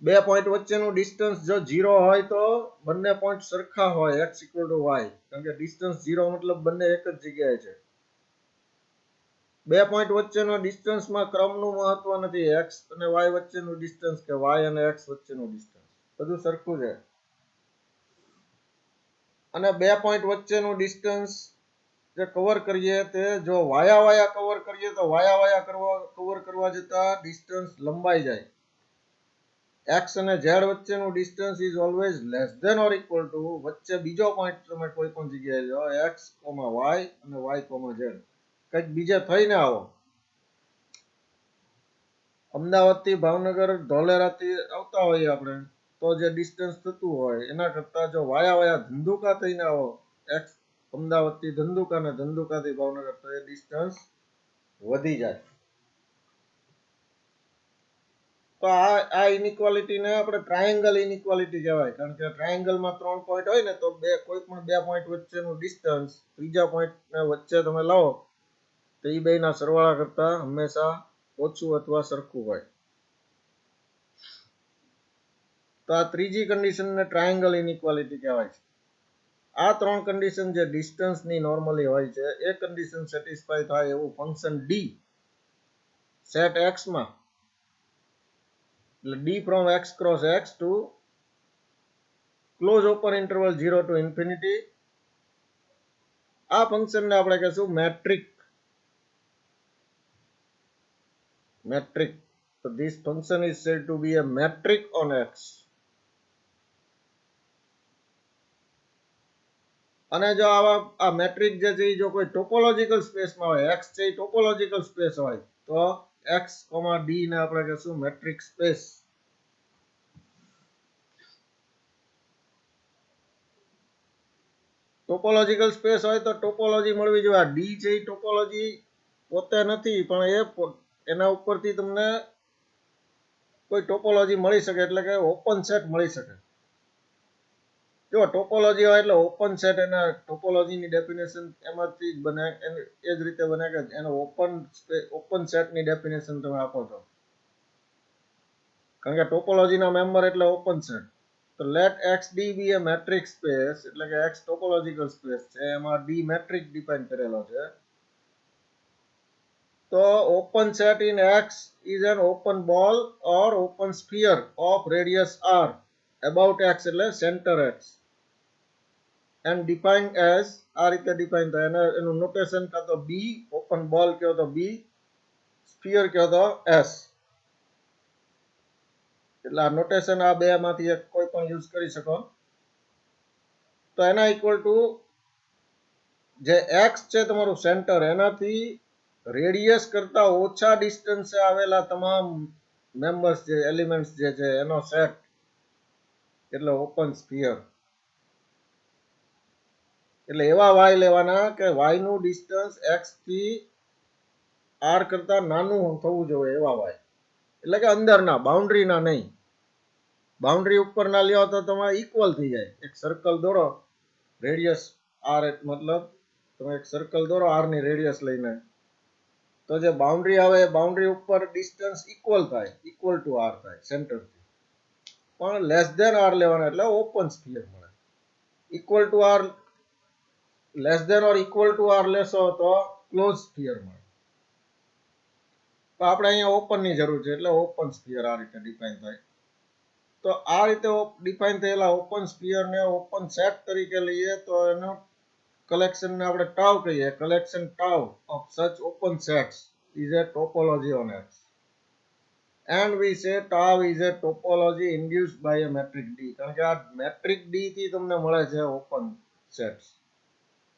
બે પોઈન્ટ વચ્ચેનું ડિસ્ટન્સ જો 0 હોય તો બંને પોઈન્ટ સરખા હોય x ઇક્વલ ટુ y કારણ કે ડિસ્ટન્સ 0 મતલબ બંને એક જ જગ્યાએ છે બે પોઈન્ટ વચ્ચેનો ડિસ્ટન્સમાં ક્રમનું મહત્વ નથી x અને y વચ્ચેનું ડિસ્ટન્સ કે y અને x વચ્ચેનું ડિસ્ટન્સ બધું સરખું છે અને બે પોઈન્ટ વચ્ચેનું ડિસ્ટન્સ જે કવર કરીએ તે જો વાયા વાયા કવર કરીએ તો વાયા વાયા કવર કરવા જતા ડિસ્ટન્સ લંબાઈ જાય x અને z વચ્ચેનું distance is always less than or equal to વચ્ચે બીજો પોઈન્ટ તમે કોઈ પણ જગ્યાએ જો x, y અને y, z કંઈક બીજે થઈને આવો અમદાવાદથી ભાવનગર ધોલેરાથી આવતા હોઈએ આપણે તો જે ડિસ્ટન્સ થતું હોય એના કરતા જો વાયા વાયા ધંધુકા થઈને આવો x અમદાવાદથી ધંધુકા ને ધંધુકાથી ભાવનગર તો એ ડિસ્ટન્સ વધી જાય તો આ ઇનઇક્વાલિટીને આપણે ટ્રાયેંગલ ઇનઇક્વાલિટી કહેવાય કારણ કે ટ્રાયેંગલમાં 3 પોઈન્ટ હોય ને તો કોઈ પણ બે પોઈન્ટ વચ્ચેનું ડિસ્ટન્સ ત્રીજા પોઈન્ટને વચ્ચે તમે લાવો તો એ બેના સરવાળા કરતા હંમેશા ઓછું અથવા સરખું હોય તો આ ત્રીજી કન્ડિશનને ટ્રાયેંગલ ઇનઇક્વાલિટી કહેવાય છે આ ત્રણ કન્ડિશન જે ડિસ્ટન્સની નોર્મલી હોય છે એ કન્ડિશન સેટિસ્ફાઈ થાય એવું ફંક્શન ડી સેટ એક્સ માં એટલે D from X cross X to close open interval 0 to infinity આ ફંક્શનને આપણે કહેશું metric so this function is said to be a metric on x અને જો આ મેટ્રિક જે છે જો કોઈ ટોપોલોજીકલ સ્પેસમાં હોય x છે ટોપોલોજીકલ સ્પેસ હોય તો x, d ને આપણે કહેશું મેટ્રિક સ્પેસ ટોપોલોજીકલ સ્પેસ હોય તો ટોપોલોજી મળવી જોઈએ d છે ટોપોલોજી પોતે નથી પણ એના ઉપરથી તમને કોઈ ટોપોલોજી મળી શકે એટલે કે ઓપન સેટ મળી શકે જો ટોપોલોજી હોય એટલે ઓપન સેટ એના ટોપોલોજીની ડેફિનેશન એમાંથી જ બને એ જ રીતે બને કે એનો ઓપન સેટની ડેફિનેશન તમે આપો છો કારણ કે ટોપોલોજીના મેમ્બર એટલે ઓપન સેટ તો let X D be A metric space એટલે કે એક્સ ટોપોલોજીકલ સ્પેસ છે એમાં ડી મેટ્રિક ડિફાઇન કરેલો છે તો open set in X is an open ball or open sphere of radius r about X એટલે center X and defined as આ રીતે ડિફાઇન થાય અને એનું નોટેશન કાં તો B ઓપન બોલ કહો તો B સ્ફિયર કહો તો S એટલે આ નોટેશન આ બે માંથી એક કોઈ પણ યુઝ કરી શકો તો એના ઇક્વલ ટુ જે X છે તમારું સેન્ટર એનાથી રેડિયસ કરતા ઓછા ડિસ્ટન્સે આવેલા તમામ મેમ્બર્સ જે એલિમેન્ટ્સ જે છે એનો સેટ એટલે ઓપન સ્ફિયર એટલે એવા y લેવાના કે y નું ડિસ્ટન્સ x થી r કરતા નાનું થવું જોઈએ એવા y એટલે કે અંદરના બાઉન્ડ્રીના નહીં બાઉન્ડ્રી ઉપરના લ્યો તો તમારે ઇક્વલ થઈ જાય એક સર્કલ દોરો રેડિયસ r મતલબ તમે એક સર્કલ દોરો r ની રેડિયસ લઈને તો તો જે બાઉન્ડ્રી આવે એ બાઉન્ડ્રી ઉપર ડિસ્ટન્સ ઇક્વલ થાય, ઇક્વલ ટુ r થાય સેન્ટરથી, પણ લેસ ધેન r લેવાના એટલે ઓપન સ્ફિયર મળે. Equal to r less than or equal to r લેશો તો ક્લોઝ સ્ફિયર મળે. તો આપણે અહીંયા ઓપન ની જરૂર છે એટલે ઓપન સ્ફિયર આ રીતે ડિફાઇન થાય. તો આ રીતે ડિફાઇન થયેલા ઓપન સ્ફિયર ને ઓપન સેટ તરીકે લઈએ તો એનો collection ને આપણે tau કહીએ. collection tau of such open sets is a topology on X, and we say tau is a topology induced by a metric D. કારણ કે આ મેટ્રિક ડી થી તમને મળે છે ઓપન સેટ્સ,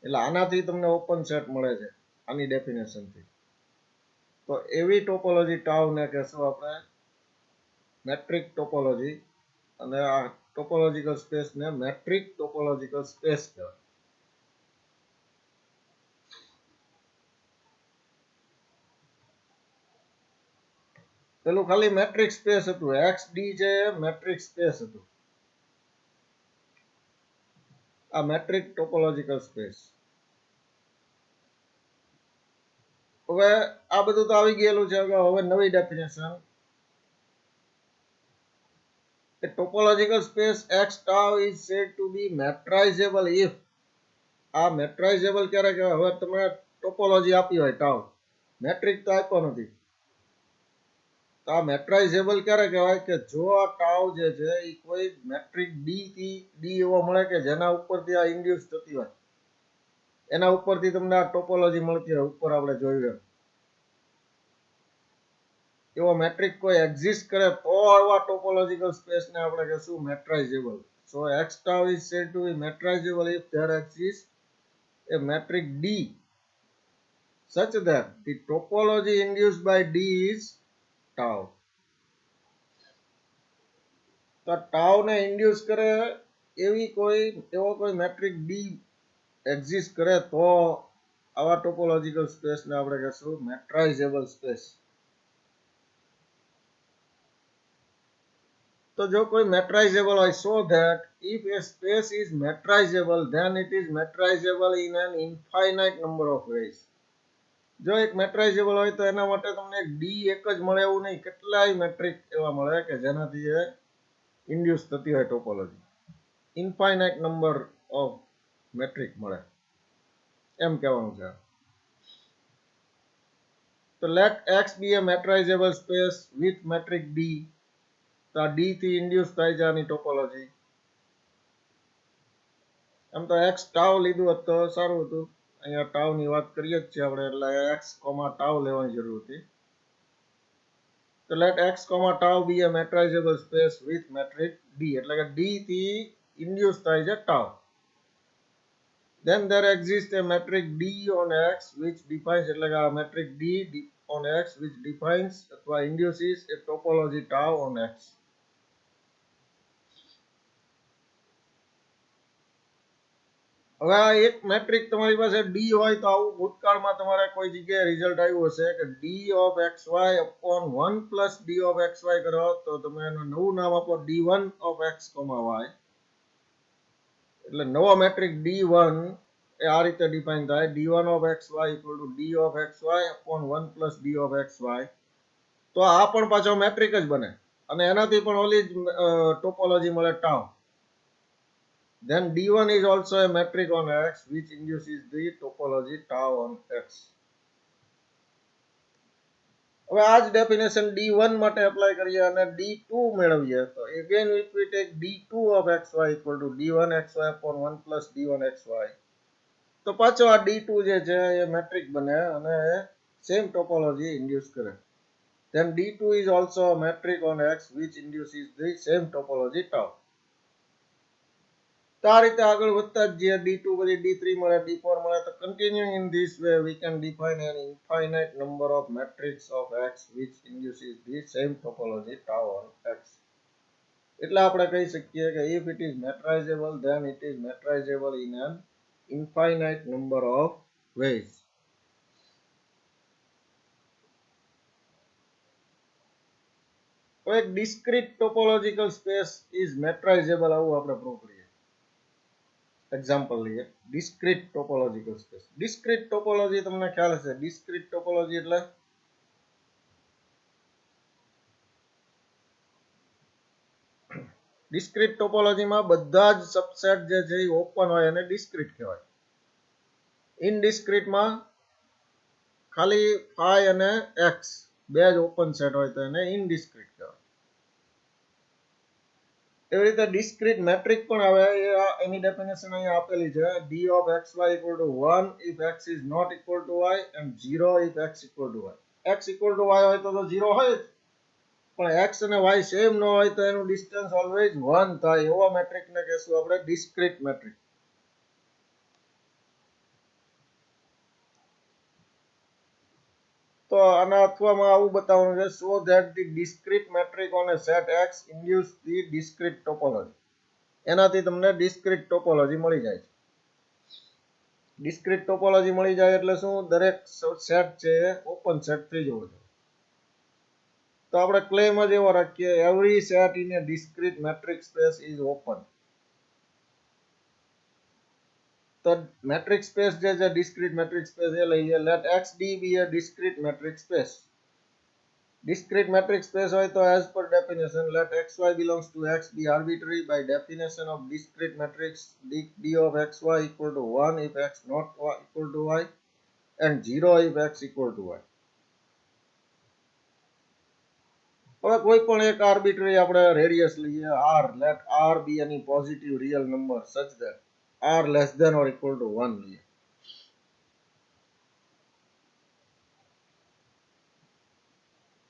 એટલે આનાથી તમને ઓપન સેટ મળે છે આની ડેફિનેશન થી. તો એવી ટોપોલોજી ટાઉ ને કહેશું આપણે મેટ્રિક ટોપોલોજી, અને આ ટોપોલોજીકલ સ્પેસ ને મેટ્રિક ટોપોલોજીકલ સ્પેસ કહેવાય. પેલું ખાલી મેટ્રિક સ્પેસ હતું, એક્સ ડી છે મેટ્રિક સ્પેસ હતું. આ મેટ્રિક ટોપોલોજીકલ સ્પેસ. હવે આ બધું તો આવી ગયેલું છે. હવે નવી definition, a topological space X tau is said to be metrizable if. આ મેટ્રાઇઝેબલ ક્યારે કહેવાય? હવે તમે ટોપોલોજી આપી હોય ટાઉ, મેટ્રિક તો આપ્યો નથી, તો આ મેટ્રાઇઝેબલ ક્યારે કહેવાય કે જો આ ટાઉ જે છે એ કોઈ મેટ્રિક ડી થી ડી એવો મળે કે જેના ઉપરથી આ ઇન્ડ્યુસ થતી હોય, એના ઉપરથી તમને આ ટોપોલોજી મળતી હોય. ઉપર આપણે જોયું એવો મેટ્રિક કોઈ એક્ઝિસ્ટ કરે તો આવા ટોપોલોજીકલ સ્પેસને આપણે કહેશું metrizable. So X tau is said to be metrizable if there exist a metric D such that the topology induced by D is tau. તો ટાઉ ને ઇન્ડ્યુસ કરે એવો કોઈ મેટ્રિક ડી એક્ઝિસ્ટ કરે તો આવા ટોપોલોજીકલ સ્પેસ ને આપણે કહેશું મેટ્રાઇઝેબલ સ્પેસ. તો જો કોઈ મેટ્રાઇઝેબલ હોય, so that if a space is metrizable then it is metrizable in an infinite number of ways. જો એક મેટ્રાઇઝેબલ હોય તો એના માટે તમને ડી એક જ મળે એવું નહીં, કેટલાય મેટ્રિક એવા મળે કે જેનાથી એ ઇન્ડ્યુસ થતી હોય topology. Infinite number of metric મળે એમ કહેવાનું છે. તો let X be a metrizable space with metric D. તો આ ડી થી ઇન્ડ્યુસ થાય છે આની ટોપોલોજી. એમ તો એક્સ ટાઉ લીધું હોત તો સારું હતું. અહીંયા ટાઉ ની વાત કરીએ જ છીએ આપણે, એટલે એક્સ કોમા ટાઉ લેવાની જરૂર હતી. તો let X comma tau be a metrizable space with metric D, એટલે કે ડી થી ઇન્ડ્યુસ થાય છે tau. then there exists a metric D on X which defines, એટલે કે આ metric D on X which defines અથવા induces a topology tau on X. હવે આ એક મેટ્રિક તમારી પાસે ડી હોય તો આવું ભૂતકાળમાં તમારે કોઈ જગ્યાએ રિઝલ્ટ આવ્યું હશે કે D of X Y upon 1 plus D of X Y કરો તો તમે એનું નવું નામ આપો D1 of x comma Y. એટલે નવો મેટ્રિક D1 એ આ રીતે ડિફાઇન થાય, D1 of X Y equal to D of X Y upon 1 plus D of X Y. તો આ પણ પાછો મેટ્રિક જ બને અને એનાથી પણ ઓલી ટોપોલોજી મળે tau. Then D1 is also a metric on X which induces the topology tau on X. હવે આ જ ડેફિનેશન D1 માટે એપ્લાય કરીએ અને D2 મેળવીએ તો again if we take D2 of xy equal to D1 xy upon 1 plus D1 xy, તો પાછો આ D2 જે છે એ મેટ્રિક બને અને સેમ ટોપોલોજી ઇન્ડ્યુસ કરે. Then D2 is also a metric on X which induces the same topology tau. તો આ રીતે આગળ વધતા જ જે D2 પછી D3 મળે, D4 મળે, તો continuing in this way we can define an infinite number of matrices of X which induces the same topology tau on X. એટલે આપણે કહી શકીએ કે if it is metrizable then it is metrizable in an infinite number of ways. એક discrete topological space is metrizable આવું આપણે પ્રૂવ કરીએ. એક્ઝામ્પલ લઈએ, discrete topological space. Discrete topology તમને ખ્યાલ હશે, ડિસ્ક્રીટ ટોપોલોજી એટલે ડિસ્ક્રીટ ટોપોલોજીમાં બધા જ સબસેટ જે છે એ ઓપન હોય એને ડિસ્ક્રીટ કહેવાય. ઇનડિસ્ક્રીટમાં ખાલી ફાઈ અને એક્સ બે જ ઓપન સેટ હોય તો એને ઇનડિસ્ક્રીટ કહેવાય. એવી રીતે ડિસ્ક્રીટ મેટ્રિક પણ આવે, એની ડેફિનેશન અહીંયા આપેલી છે. D of X Y equal to 1 if X is not equal to Y and 0 if X equal to Y. X equal to Y હોય તો 0 હોય જ, પણ એક્સ અને વાય સેમ ન હોય તો એનું ડિસ્ટન્સ ઓલવેઝ 1 થાય. એવો મેટ્રિકને કહેશું આપણે ડિસ્ક્રીટ મેટ્રિક. તો આના અથવામાં આવું બતાવવાનું છે, so that the discrete metric on a set X induce the discrete topology. એનાથી તમને ડિસ્ક્રીટ ટોપોલોજી મળી જાય છે. ડિસ્ક્રીટ ટોપોલોજી મળી જાય એટલે શું? દરેક સેટ છે એ ઓપન સેટ થઈ જવો જોઈએ. તો આપણે ક્લેમ જ એવો રાખીએ, every set in a discrete metric space is open. તો મેટ્રિક સ્પેસ જે છે ડિસ્ક્રીટ મેટ્રિક સ્પેસ એ લઈએ. Let X D be a discrete metric space. Discrete matrix space હોય તો as per definition let xy belongs to x be arbitrary by definition of discrete matrix d of xy equal to 1 if x not equal to y and 0 if x equal to y. હવે કોઈ પણ એક આર્બિટ્રરી આપણે રેડિયસ લઈએ r. let r be any positive real number such that r less than or equal to 1 લઈએ.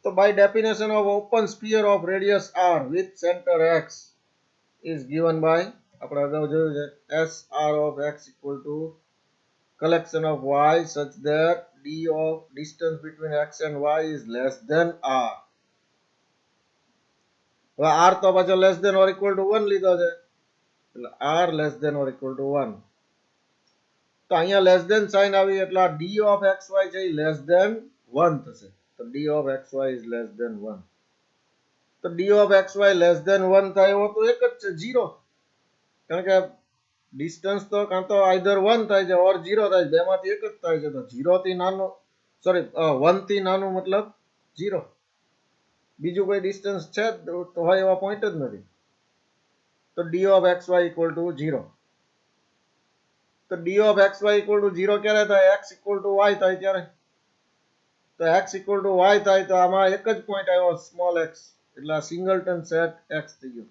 So by definition of open sphere of radius r with center x is given by, આપણે અગાઉ જોયું છે, SR of x equal to collection of y such that d of distance between x and y is less than r. હવે r તો પાછો less than or equal to 1 લીધો છે, એટલે r less than or equal to 1. તો અહીંયા less than sign આવી એટલે d of xy છે એ less than 1 થશે. તો d of xy is less than 1. તો d of xy less than 1 થાય એવો તો એક જ છે, 0. કારણ કે ડિસ્ટન્સ તો કાં તો આઈધર 1 થાય છે ઓર 0 થાય છે, બેમાંથી એક જ થાય છે. તો 0 થી નાનું, સોરી 1 થી નાનું મતલબ 0. બીજું કોઈ ડિસ્ટન્સ છે તો હોય એવા પોઈન્ટ જ નથી. તો d of xy equal to 0. તો d of xy equal to 0 ક્યારે થાય? x equal to y થાય ત્યારે. તો x equal to y થાય તો આમાં એક જ પોઈન્ટ આવ્યો સ્મોલ x, એટલે આ સિંગલટન સેટ x થઈ ગયો.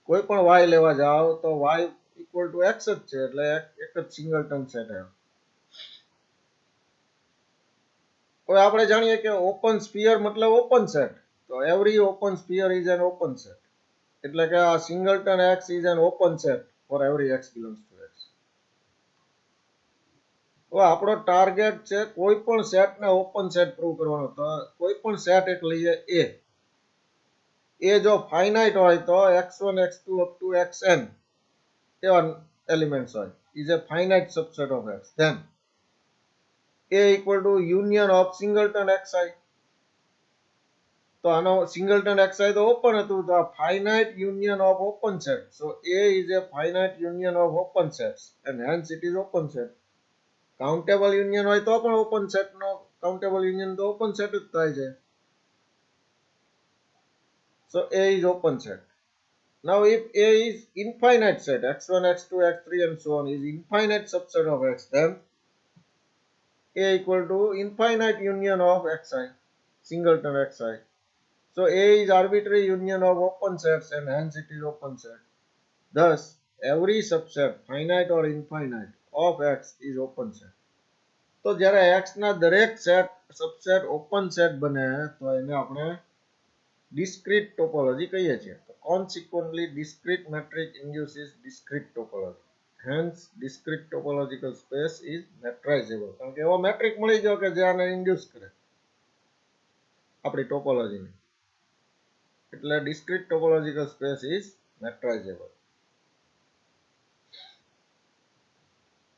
કોઈ પણ y લેવા જાઓ તો y equal to x જ છે, એટલે એક જ સિંગલટન સેટ આવ્યો. હવે આપણે જાણીએ કે ઓપન સ્ફિયર મતલબ ઓપન સેટ. તો every open sphere is an open set. એટલે કે આ સિંગલટન x is an open set for every x belongs to x. હવે આપણો ટાર્ગેટ છે કોઈ પણ સેટને ઓપન સેટ પ્રૂવ કરવાનો. તો કોઈ પણ સેટ એક લઈએ એ. એ જો ફાઇનાઇટ હોય તો x1 x2 up to xn એવા એલિમેન્ટ્સ હોય, is a finite subset of x. Then a equal to union of singleton xi. તો આનો singleton xi તો ઓપન હતું, તો આ finite union of open set. So a is a finite union of open sets and hence it is open set. Countable union હોય તો પણ ઓપન સેટ નો કાઉન્ટેબલ યુનિયન તો ઓપન સેટ જ થાય છે. So A is open set. Now if A is infinite set, x1, x2, x3 and so on is infinite subset of x, then A equal to infinite union of xi, singleton xi. So A is arbitrary union of open sets and hence it is open set. Thus every subset, finite or infinite, of x is open set. તો જ્યારે x ના દરેક સેટ સબસેટ ઓપન સેટ બને તો એને આપણે ડિસ્ક્રીટ ટોપોલોજી કહીએ છીએ. તો consequently discrete matrix induces discrete topology. Hence discrete topological space is metrizable. કારણ કે એવો મેટ્રિક મળી ગયો કે જે આને ઇન્ડ્યુસ કરે આપણી ટોપોલોજીને, એટલે discrete topological space is metrizable.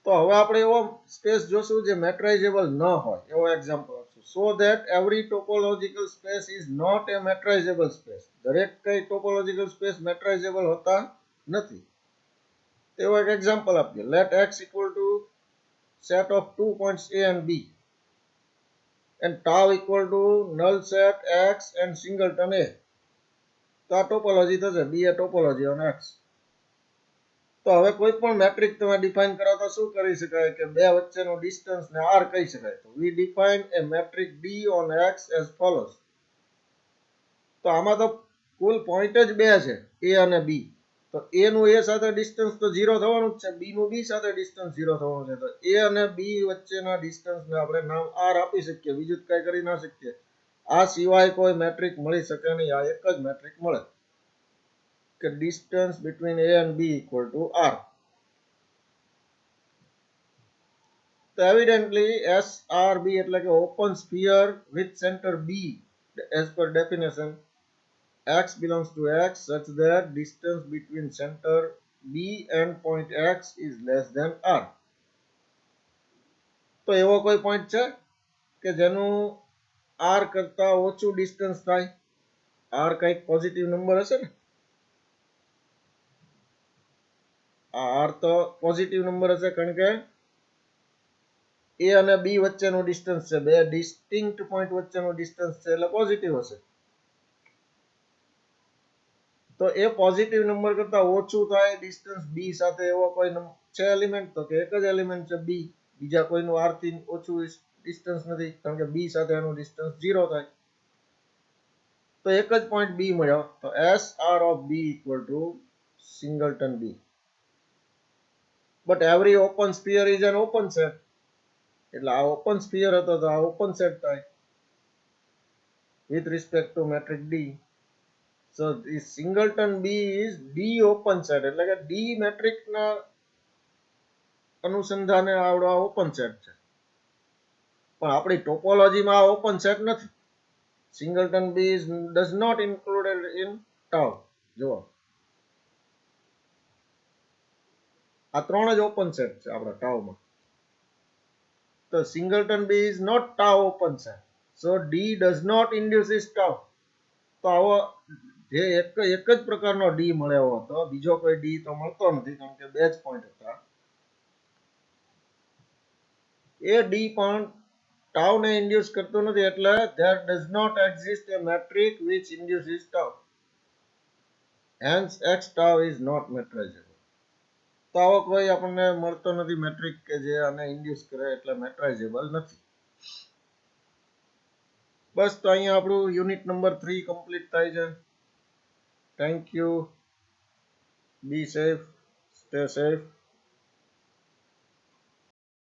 તો હવે આપણે એવો સ્પેસ જોશું જે મેટ્રાઇઝેબલ ન હોય, એવો એક્ઝામ્પલ આપશું. So that every topological space is not a metrizable space. દરેક કઈ ટોપોલોજીકલ સ્પેસ મેટ્રાઇઝેબલ હોતા નથી. એવો એક એક્ઝામ્પલ આપીએ. Let x equal to set of 2 points a and b and tau equal to null set x and singleton a. તો આ ટોપોલોજી થશે, બી એ ટોપોલોજી ઓન એક્સ. તો હવે કોઈ પણ મેટ્રિક તમે ડિફાઇન કરો તો શું કરી શકાય કે બે વચ્ચેનો ડિસ્ટન્સ ને આર કહી શકાય. તો we define a metric D on X as follows. તો આમાં તો કુલ પોઈન્ટ જ બે છે, એ અને બી. તો એ નું એ સાથે ડિસ્ટન્સ તો 0 થવાનું જ છે, બી નું બી સાથે ડિસ્ટન્સ 0 થવાનું છે. તો એ અને બી વચ્ચેના ડિસ્ટન્સને આપણે નામ આર આપી શકીએ, બીજું જ કઈ કરી ના શકીએ. આ સિવાય કોઈ મેટ્રિક મળી શકે નહીં, આ એક જ મેટ્રિક મળે કે distance between a and b equal to r. So evidently SRB એટલે કે open sphere with center B as per definition x belongs to x such that distance between center B and point x is less than r. તો એવો કોઈ પોઈન્ટ છે કે જેનું r કરતા ઓછું ડિસ્ટન્સ થાય? r કંઈક પોઝિટિવ નંબર હશે ને? આ r તો પોઝિટિવ નંબર હશે કારણ કે એ અને બી વચ્ચેનું ડિસ્ટન્સ છે, બે ડિસ્ટિંક્ટ પોઈન્ટ વચ્ચેનું ડિસ્ટન્સ છે એટલે પોઝિટિવ હશે. તો એ પોઝિટિવ નંબર કરતા ઓછું થાય ડિસ્ટન્સ બી સાથે એવો કોઈ છે એલિમેન્ટ? તો કે એક જ એલિમેન્ટ છે બી, બીજા કોઈનું આર થી ઓછું ડિસ્ટન્સ નથી કારણ કે બી સાથે એનું ડિસ્ટન્સ 0 થાય. તો એક જ પોઈન્ટ બી મળ્યો. તો S R of B equal to singleton B. But every open sphere is an open set. એટલે આ ઓપન સ્ફિયર હતો તો આ ઓપન સેટ થાય with respect to metric D. So this singleton B is D open set, એટલે કે D મેટ્રિક ના અનુસંધાને આવડો આ ઓપન સેટ છે. પણ આપણી ટોપોલોજીમાં આ ઓપન સેટ નથી. સિંગલટન B is does not included in tau. જો આ ત્રણ જ ઓપન સેટ છે આપણા ટાઉમાં. તો singleton B is not tau open set. So D does not induce this tau. તો આવો જે એક જ પ્રકારનો ડી મળ્યો હતો, બીજો કોઈ ડી તો મળતો નથી કારણ કે બે જ પોઈન્ટ હતા. એ ડી પણ ટાઉ ને ઇન્ડ્યુસ કરતો નથી એટલે there does not exist a metric which induces tau. Hence x tau is not metrizable. તો આવો કોઈ આપણને મળતો નથી મેટ્રિક કે જે આને ઇન્ડ્યુસ કરે એટલે મેટ્રાઇઝેબલ નથી. બસ તો અહીંયા આપણું યુનિટ નંબર 3 કમ્પ્લીટ થાય છે. Thank you. Be safe. Stay safe.